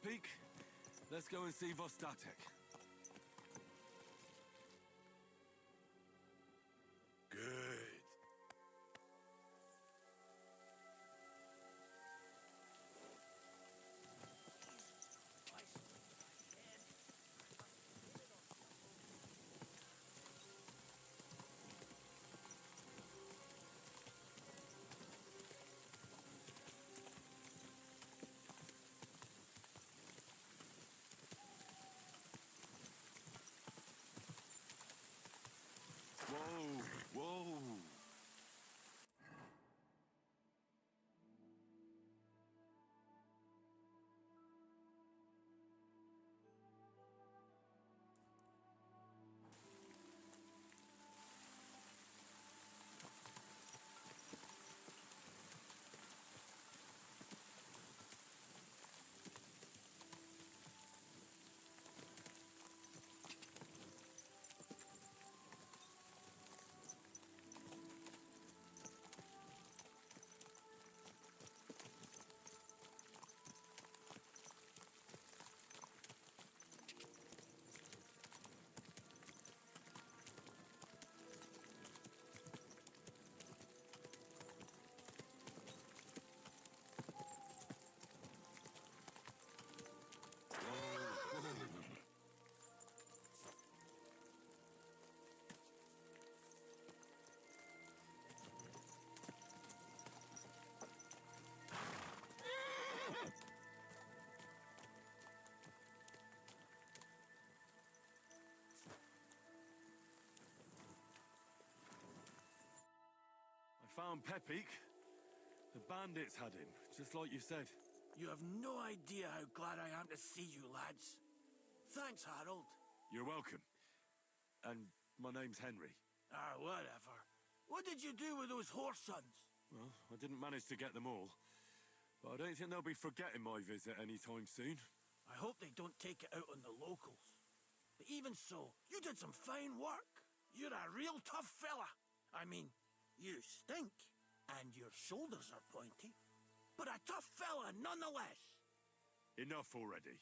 Pepik. Let's go and see Vostatek. Good. Whoa, whoa. I found Pepik. The bandits had him, just like you said. You have no idea how glad I am to see you, lads. Thanks, Harold. You're welcome. And my name's Henry. Whatever. What did you do with those horse sons? Well, I didn't manage to get them all. But I don't think they'll be forgetting my visit anytime soon. I hope they don't take it out on the locals. But even so, you did some fine work. You're a real tough fella. I mean, you stink, and your shoulders are pointy. But a tough fella nonetheless. Enough already.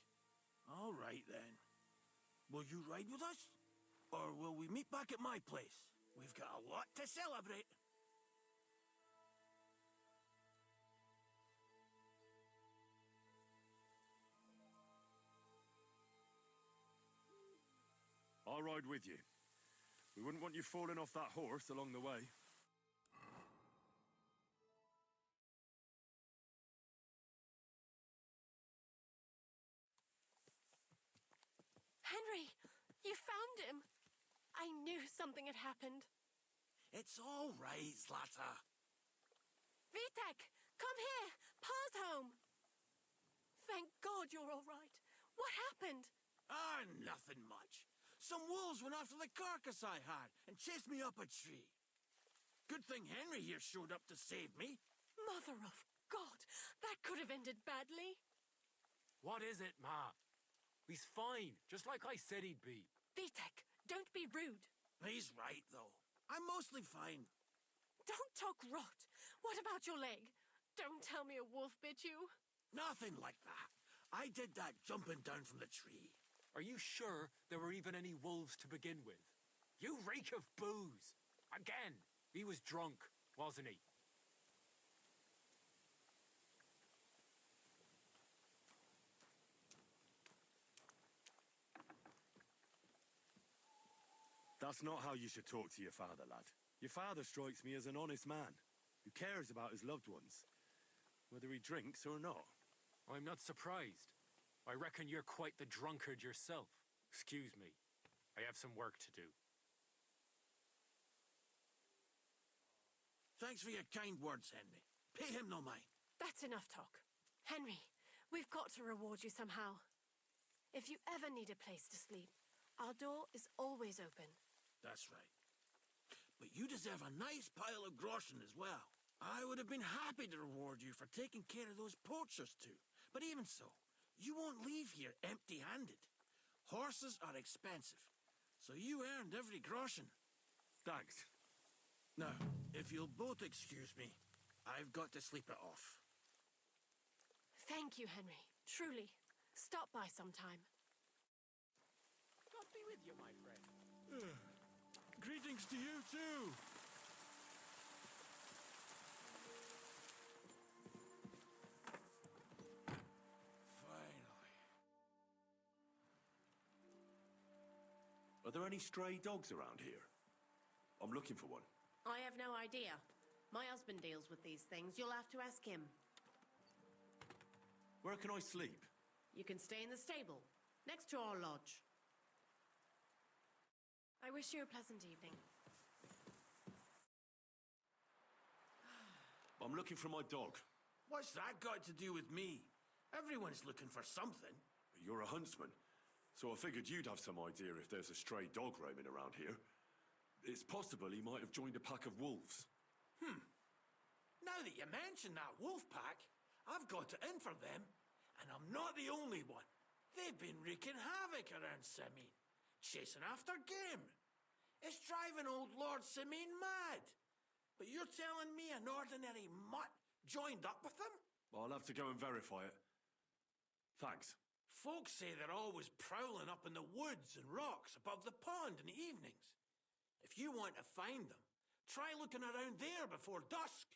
All right, then. Will you ride with us? Or will we meet back at my place? We've got a lot to celebrate. I'll ride with you. We wouldn't want you falling off that horse along the way. Henry, you found him. I knew something had happened. It's all right, Zlata. Vitek, come here. Pa's home. Thank God you're all right. What happened? Nothing much. Some wolves went after the carcass I had and chased me up a tree. Good thing Henry here showed up to save me. Mother of God, that could have ended badly. What is it, Ma? He's fine, just like I said he'd be. Vitek, don't be rude. He's right, though. I'm mostly fine. Don't talk rot. What about your leg? Don't tell me a wolf bit you. Nothing like that. I did that jumping down from the tree. Are you sure there were even any wolves to begin with? You reek of booze. Again, he was drunk, wasn't he? That's not how you should talk to your father, lad. Your father strikes me as an honest man who cares about his loved ones, whether he drinks or not. I'm not surprised. I reckon you're quite the drunkard yourself. Excuse me. I have some work to do. Thanks for your kind words, Henry. Pay him no mind. That's enough talk. Henry, we've got to reward you somehow. If you ever need a place to sleep, our door is always open. That's right. But you deserve a nice pile of groschen as well. I would have been happy to reward you for taking care of those poachers too. But even so, you won't leave here empty-handed. Horses are expensive, so you earned every groschen. Thanks. Now, if you'll both excuse me, I've got to sleep it off. Thank you, Henry. Truly. Stop by sometime. God be with you, my friend. Greetings to you too. Finally. Are there any stray dogs around here? I'm looking for one. I have no idea. My husband deals with these things. You'll have to ask him. Where can I sleep? You can stay in the stable, next to our lodge. I wish you a pleasant evening. I'm looking for my dog. What's that got to do with me? Everyone's looking for something. You're a huntsman, so I figured you'd have some idea if there's a stray dog roaming around here. It's possible he might have joined a pack of wolves. Now that you mention that wolf pack, I've got it in for them, and I'm not the only one. They've been wreaking havoc around Simene, chasing after game. It's driving old Lord Simene mad. But you're telling me an ordinary mutt joined up with them? I'll have to go and verify it. Thanks. Folks say they're always prowling up in the woods and rocks above the pond in the evenings. If you want to find them, try looking around there before dusk.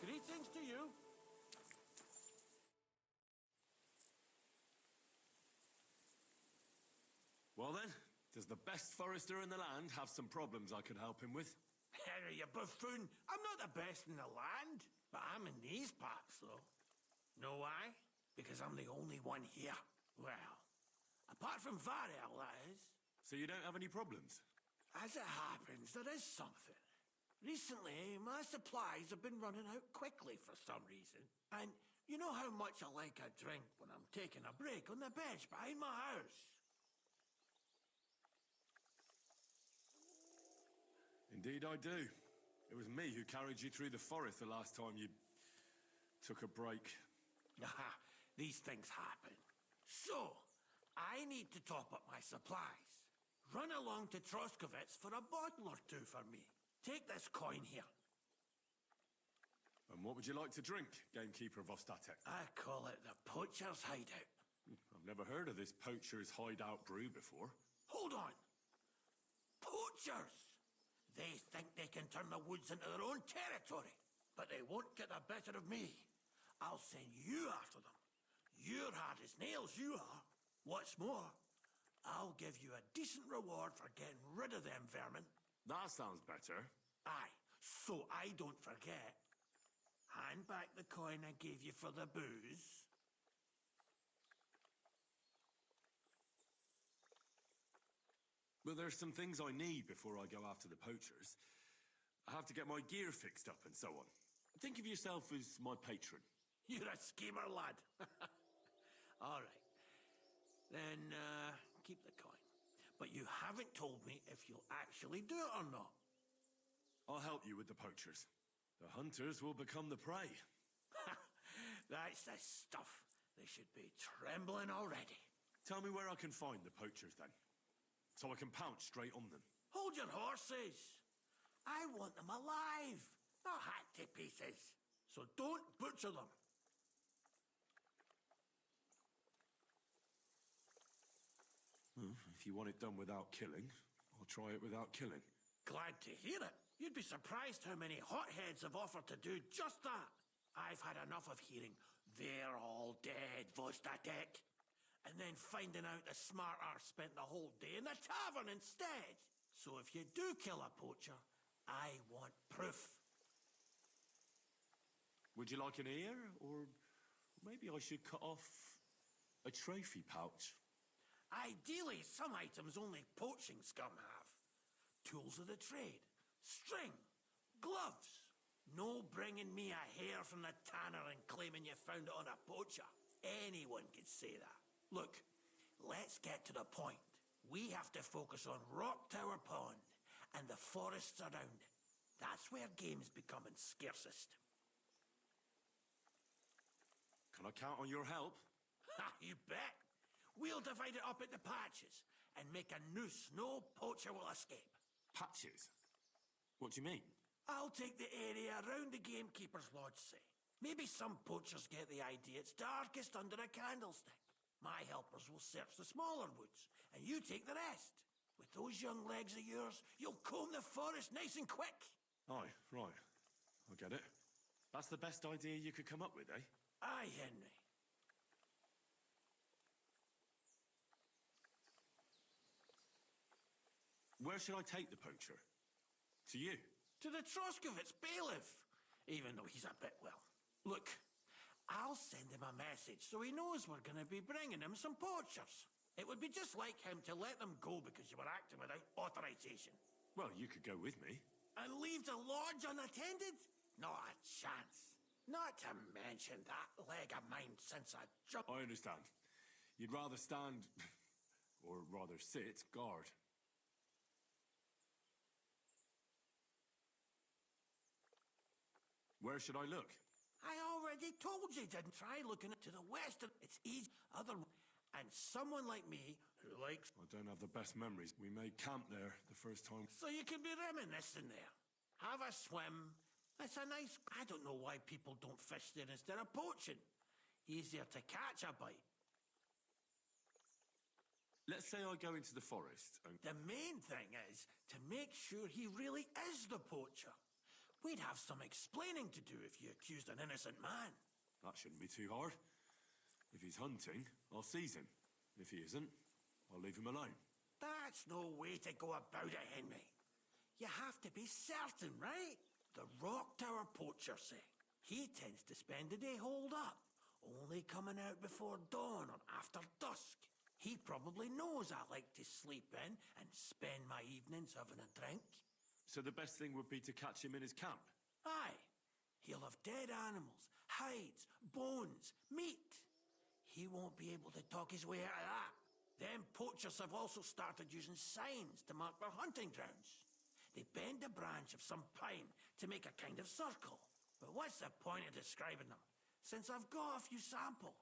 Greetings to you. Well then, does the best forester in the land have some problems I could help him with? Henry, you buffoon. I'm not the best in the land, but I'm in these parts, though. Know why? Because I'm the only one here. Well, apart from Varel, that is. So you don't have any problems? As it happens, there is something. Recently, my supplies have been running out quickly for some reason. And you know how much I like a drink when I'm taking a break on the bench behind my house. Indeed I do. It was me who carried you through the forest the last time you took a break. Aha, these things happen. So, I need to top up my supplies. Run along to Troskovitz for a bottle or two for me. Take this coin here. And what would you like to drink, gamekeeper of Ostatek? I call it the poacher's hideout. I've never heard of this poacher's hideout brew before. Hold on. Poachers! They think they can turn the woods into their own territory, but they won't get the better of me. I'll send you after them. You're hard as nails, you are. What's more, I'll give you a decent reward for getting rid of them vermin. That sounds better. Aye, so I don't forget. Hand back the coin I gave you for the booze. But there's some things I need before I go after the poachers. I have to get my gear fixed up and so on. Think of yourself as my patron. You're a schemer, lad. All right. Then, keep the coin. But you haven't told me if you'll actually do it or not. I'll help you with the poachers. The hunters will become the prey. That's the stuff. They should be trembling already. Tell me where I can find the poachers then, so I can pounce straight on them. Hold your horses. I want them alive, not hacked to pieces. So don't butcher them. If you want it done without killing, I'll try it without killing. Glad to hear it. You'd be surprised how many hotheads have offered to do just that. I've had enough of hearing, "They're all dead, Vostatek," and then finding out the smart arse spent the whole day in the tavern instead. So if you do kill a poacher, I want proof. Would you like an ear, or maybe I should cut off a trophy pouch? Ideally, some items only poaching scum have. Tools of the trade, string, gloves. No bringing me a hair from the tanner and claiming you found it on a poacher. Anyone could say that. Look, let's get to the point. We have to focus on Rock Tower Pond and the forests around it. That's where game's becoming scarcest. Can I count on your help? Ha, you bet. We'll divide it up into patches and make a noose no poacher will escape. Patches? What do you mean? I'll take the area around the gamekeeper's lodge, say. Maybe some poachers get the idea it's darkest under a candlestick. My helpers will search the smaller woods, and you take the rest. With those young legs of yours, you'll comb the forest nice and quick. Aye, right. I get it. That's the best idea you could come up with, eh? Aye, Henry. Where should I take the poacher? To you? To the Troskovitz bailiff, even though he's a bit, well. Look, I'll send him a message so he knows we're going to be bringing him some poachers. It would be just like him to let them go because you were acting without authorization. Well, you could go with me. And leave the lodge unattended? Not a chance. Not to mention that leg of mine since I jumped. I understand. You'd rather stand, or rather sit, guard. Where should I look? I already told you, didn't try looking to the west. It's easy. And someone like me who likes... I don't have the best memories. We made camp there the first time. So you can be reminiscing there. Have a swim. It's a nice... I don't know why people don't fish there instead of poaching. Easier to catch a bite. Let's say I go into the forest and... The main thing is to make sure he really is the poacher. We'd have some explaining to do if you accused an innocent man. That shouldn't be too hard. If he's hunting, I'll seize him. If he isn't, I'll leave him alone. That's no way to go about it, Henry. You have to be certain, right? The Rock Tower poacher, say. He tends to spend the day holed up, only coming out before dawn or after dusk. He probably knows I like to sleep in and spend my evenings having a drink. So the best thing would be to catch him in his camp? Aye. He'll have dead animals, hides, bones, meat. He won't be able to talk his way out of that. Them poachers have also started using signs to mark their hunting grounds. They bend a branch of some pine to make a kind of circle. But what's the point of describing them, since I've got a few samples?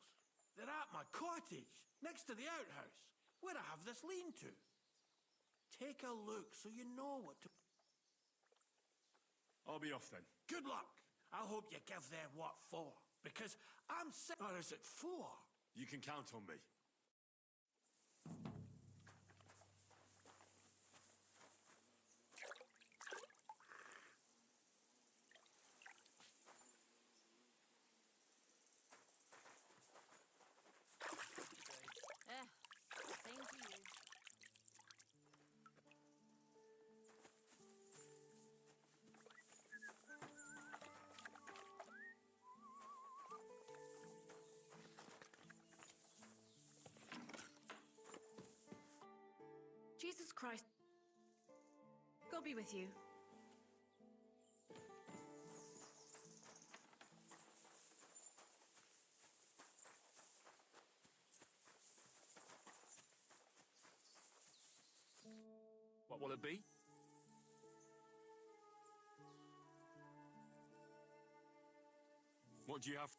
They're at my cottage, next to the outhouse, where I have this lean-to. Take a look so you know what to... I'll be off then. Good luck. I hope you give them what for, because I'm sick. Or is it for? You can count on me. Same to you. Jesus Christ. God be with you. What will it be? What do you have?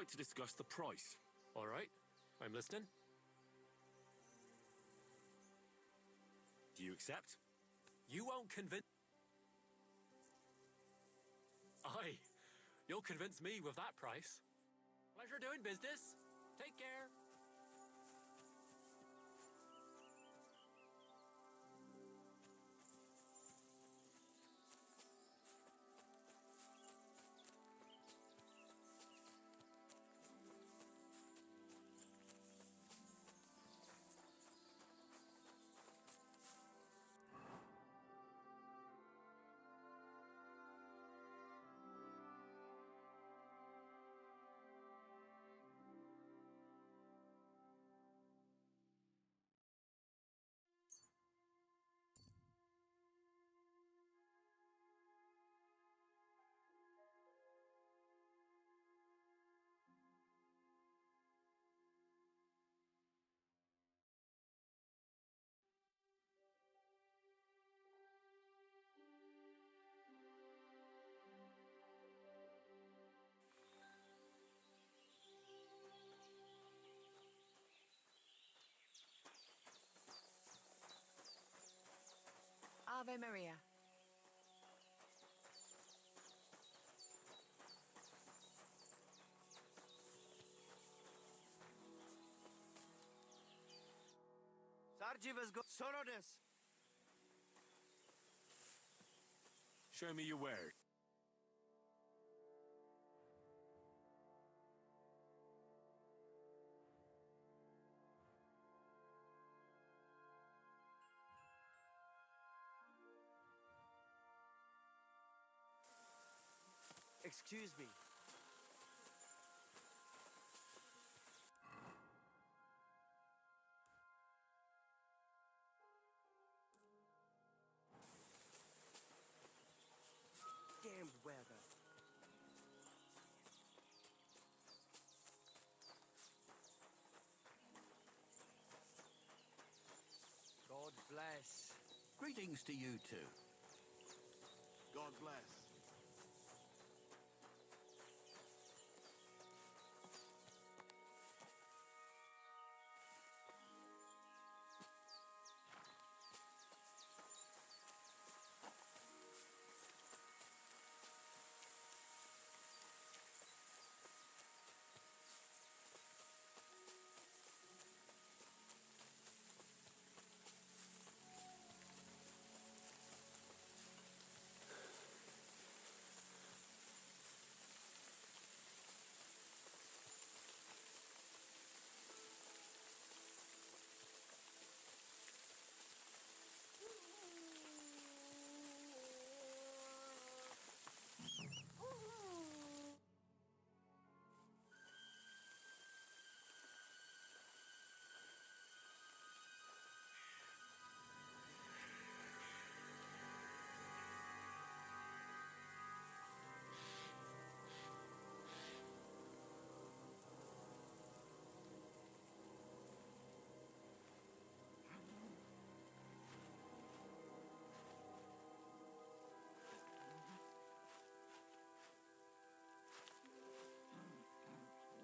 like to discuss the price. All right, I'm listening. Do you accept? You won't convince... Aye, you'll convince me with that price. Pleasure doing business. Take care. Ave Maria. Sarjivas go Soronis. Show me your word. Excuse me. Damned weather. God bless. Greetings to you too. God bless.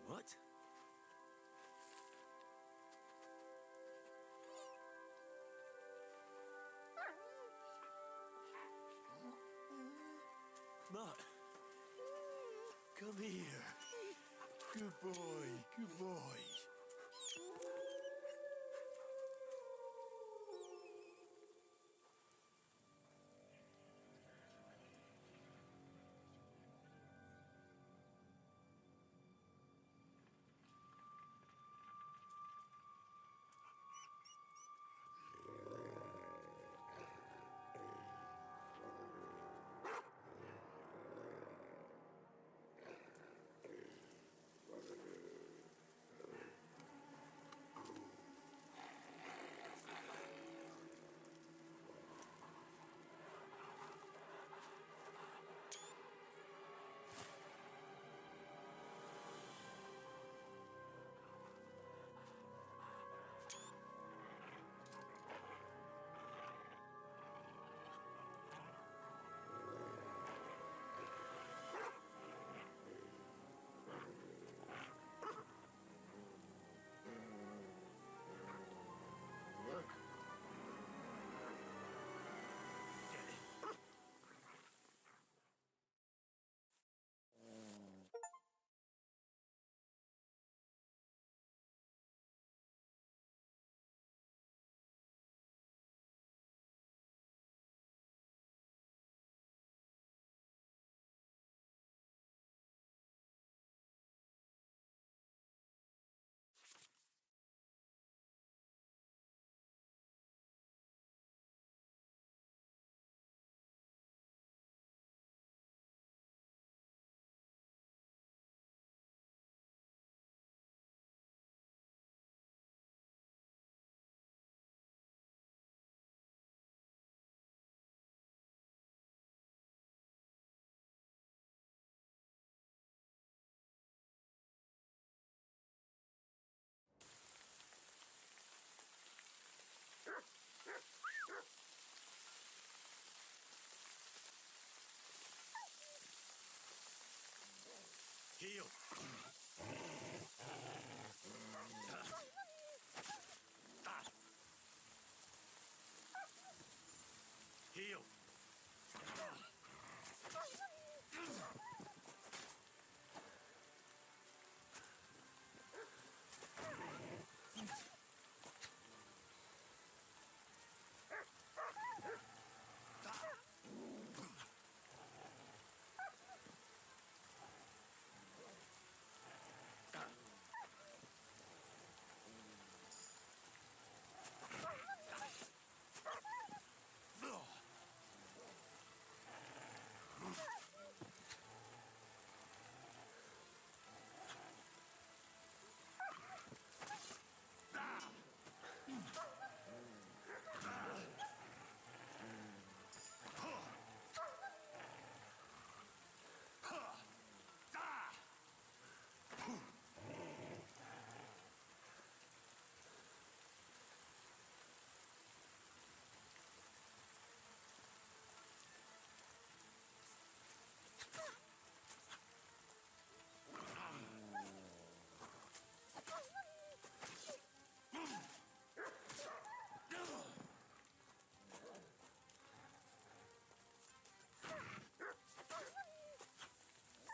What? Mutt, come here. Good boy, good boy.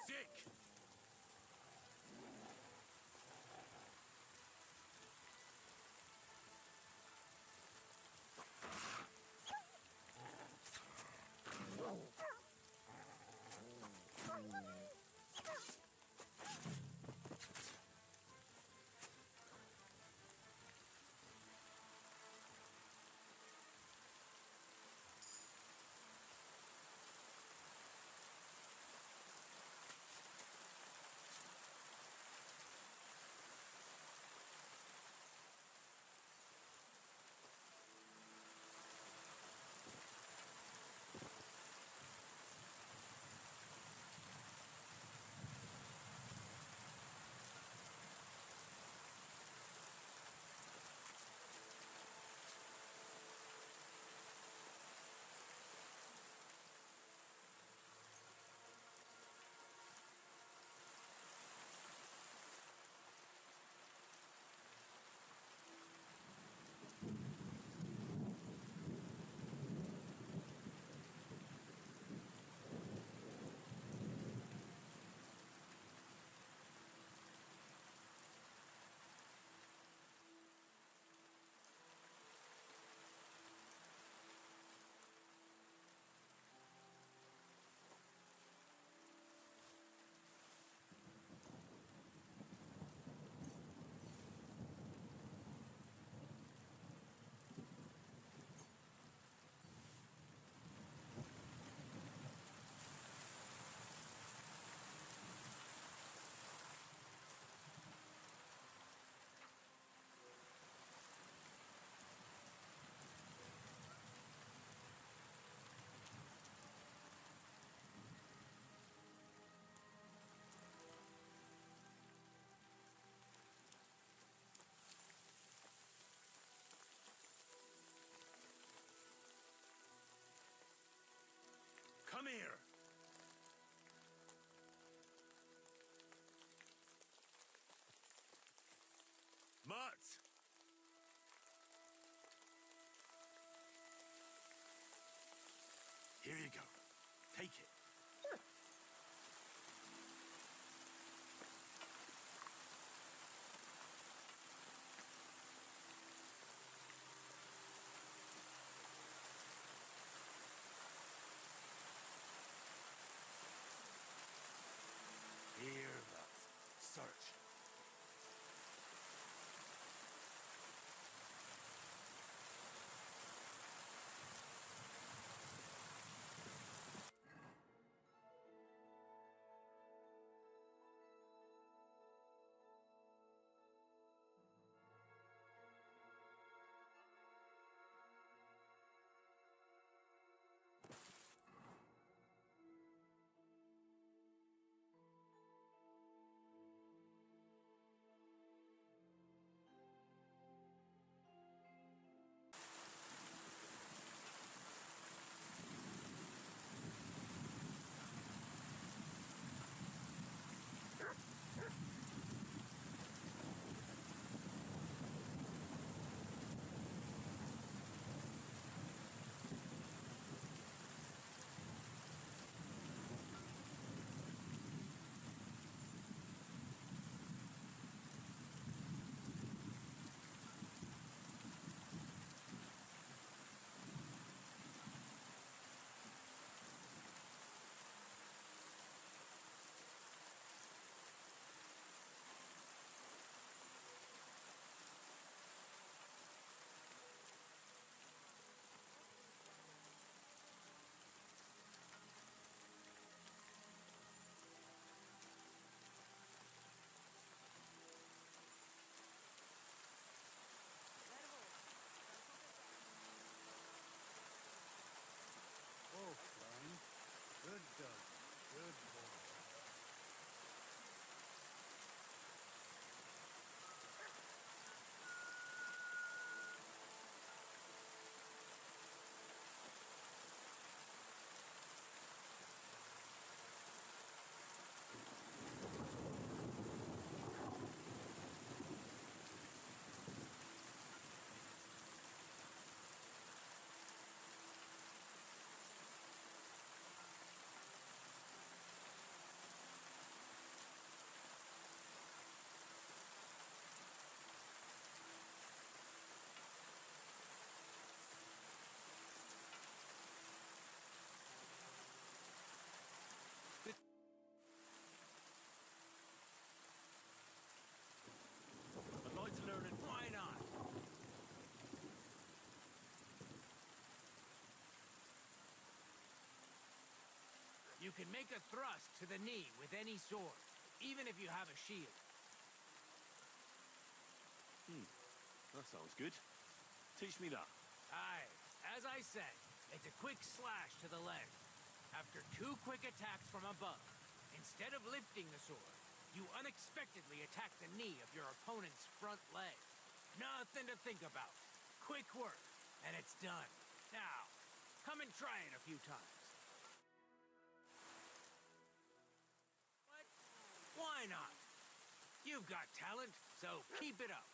Sick! Come here! Mutt! Here you go. Take it. Here, Mutt. Search. can make a thrust to the knee with any sword, even if you have a shield. That sounds good. Teach me that. Aye, as I said, it's a quick slash to the leg. After 2 quick attacks from above, instead of lifting the sword, you unexpectedly attack the knee of your opponent's front leg. Nothing to think about. Quick work, and it's done. Now, come and try it a few times. What? Why not? You've got talent, so keep it up.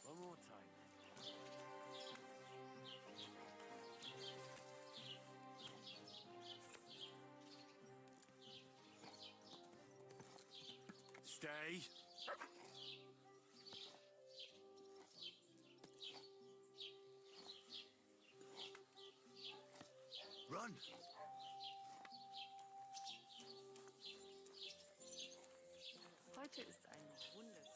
One more time. Stay. Run. Heute ist ein wundersamer.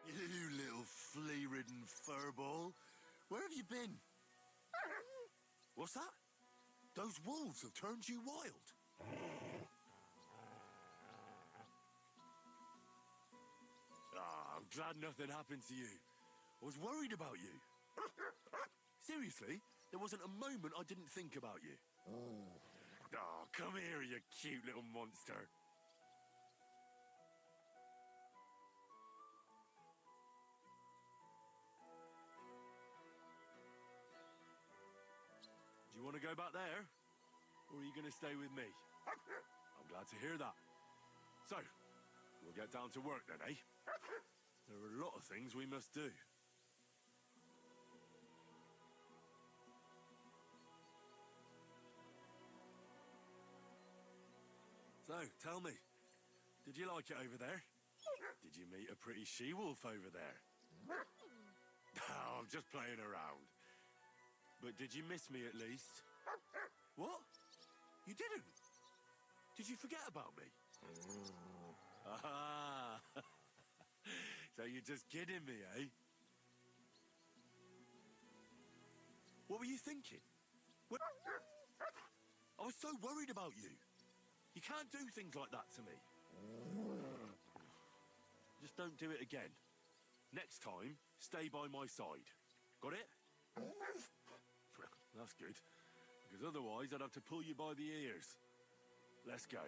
You little flea-ridden furball. Where have you been? What's that? Those wolves have turned you wild. I'm glad nothing happened to you. I was worried about you. Seriously, there wasn't a moment I didn't think about you. Come here, you cute little monster. Do you want to go back there? Or are you going to stay with me? I'm glad to hear that. So, we'll get down to work then, eh? There are a lot of things we must do. So, tell me, did you like it over there? Did you meet a pretty she-wolf over there? Oh, I'm just playing around. But did you miss me at least? What? You didn't? Did you forget about me? Ah! So you're just kidding me, eh? What were you thinking? I was so worried about you. You can't do things like that to me. Just don't do it again. Next time, stay by my side. Got it? That's good. Because otherwise, I'd have to pull you by the ears. Let's go.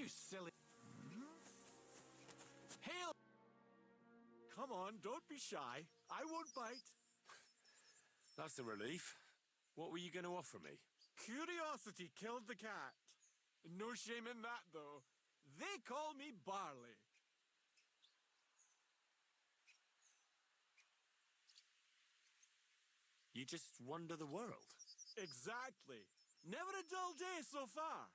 You silly... Hail! Come on, don't be shy. I won't bite. That's a relief. What were you going to offer me? Curiosity killed the cat. No shame in that, though. They call me Barley. You just wander the world. Exactly. Never a dull day so far.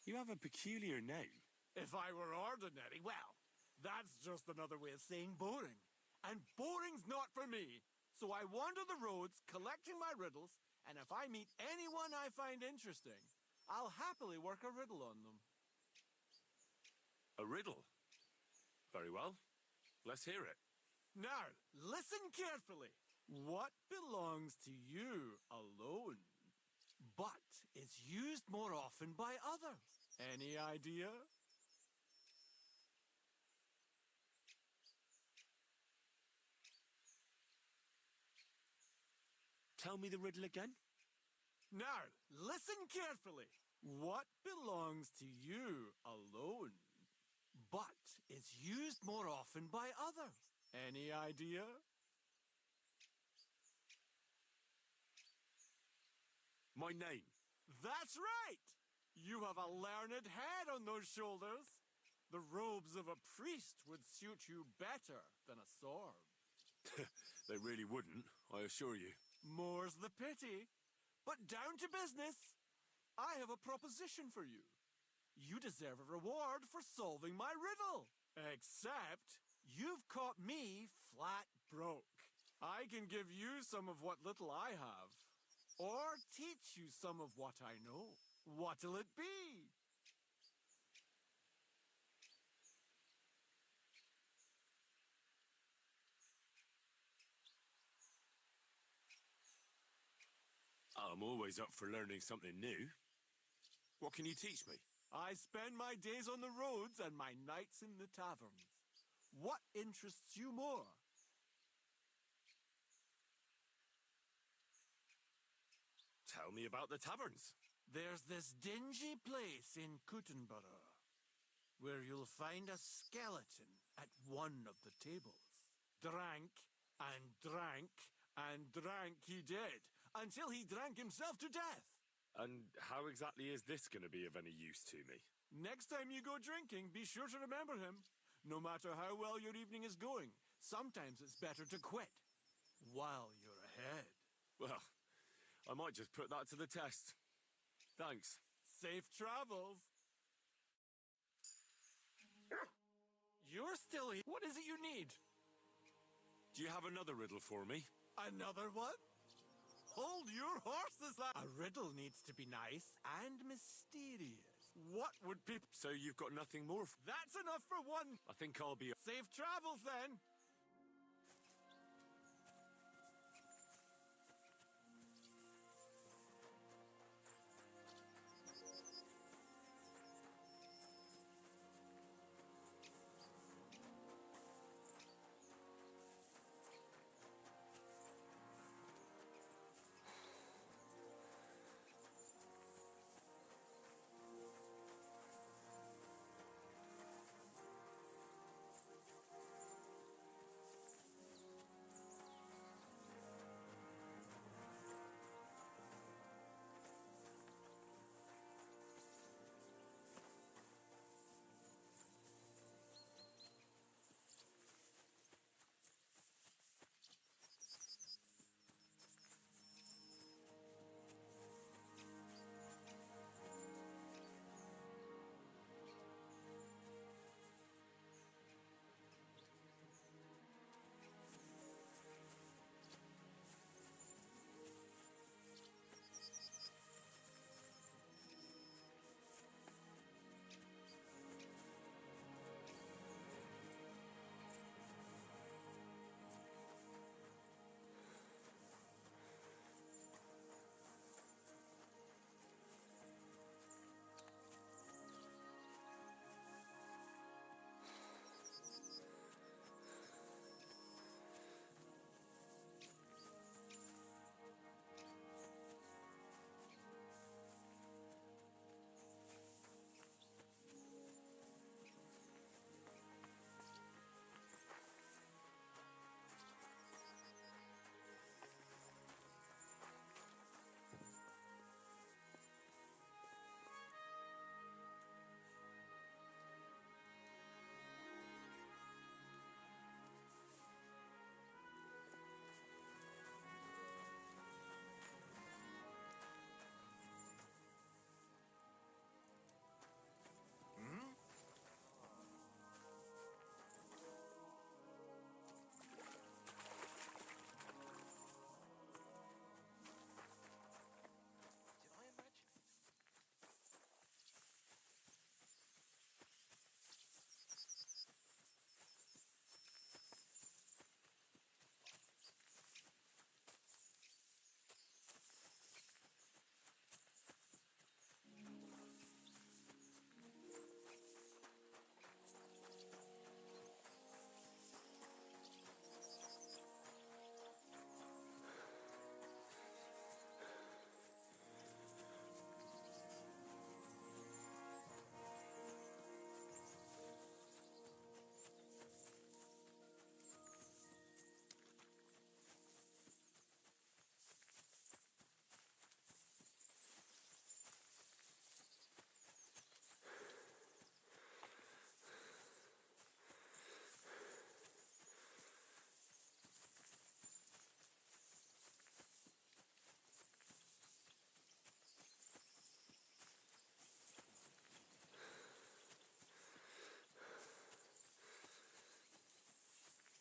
You have a peculiar name. If I were ordinary, well, that's just another way of saying boring. And boring's not for me. So I wander the roads, collecting my riddles, and if I meet anyone I find interesting, I'll happily work a riddle on them. A riddle? Very well. Let's hear it. Now, listen carefully. What belongs to you alone, but is used more often by others? Any idea? Tell me the riddle again. Now, listen carefully. What belongs to you alone, but is used more often by others? Any idea? My name. That's right! You have a learned head on those shoulders. The robes of a priest would suit you better than a sword. They really wouldn't, I assure you. More's the pity. But down to business. I have a proposition for you. You deserve a reward for solving my riddle. Except, you've caught me flat broke. I can give you some of what little I have. Or teach you some of what I know. What'll it be? I'm always up for learning something new. What can you teach me? I spend my days on the roads and my nights in the taverns. What interests you more? Tell me about the taverns. There's this dingy place in Kuttenborough where you'll find a skeleton at one of the tables. Drank and drank and drank he did until he drank himself to death. And how exactly is this going to be of any use to me? Next time you go drinking, be sure to remember him. No matter how well your evening is going, sometimes it's better to quit while you're ahead. Well, I might just put that to the test. Thanks. Safe travels. You're still here. What is it you need? Do you have another riddle for me? Another one? Hold your horses, lad. A riddle needs to be nice and mysterious. What would people... So you've got nothing more? That's enough for one. I think I'll be... Safe travels, then.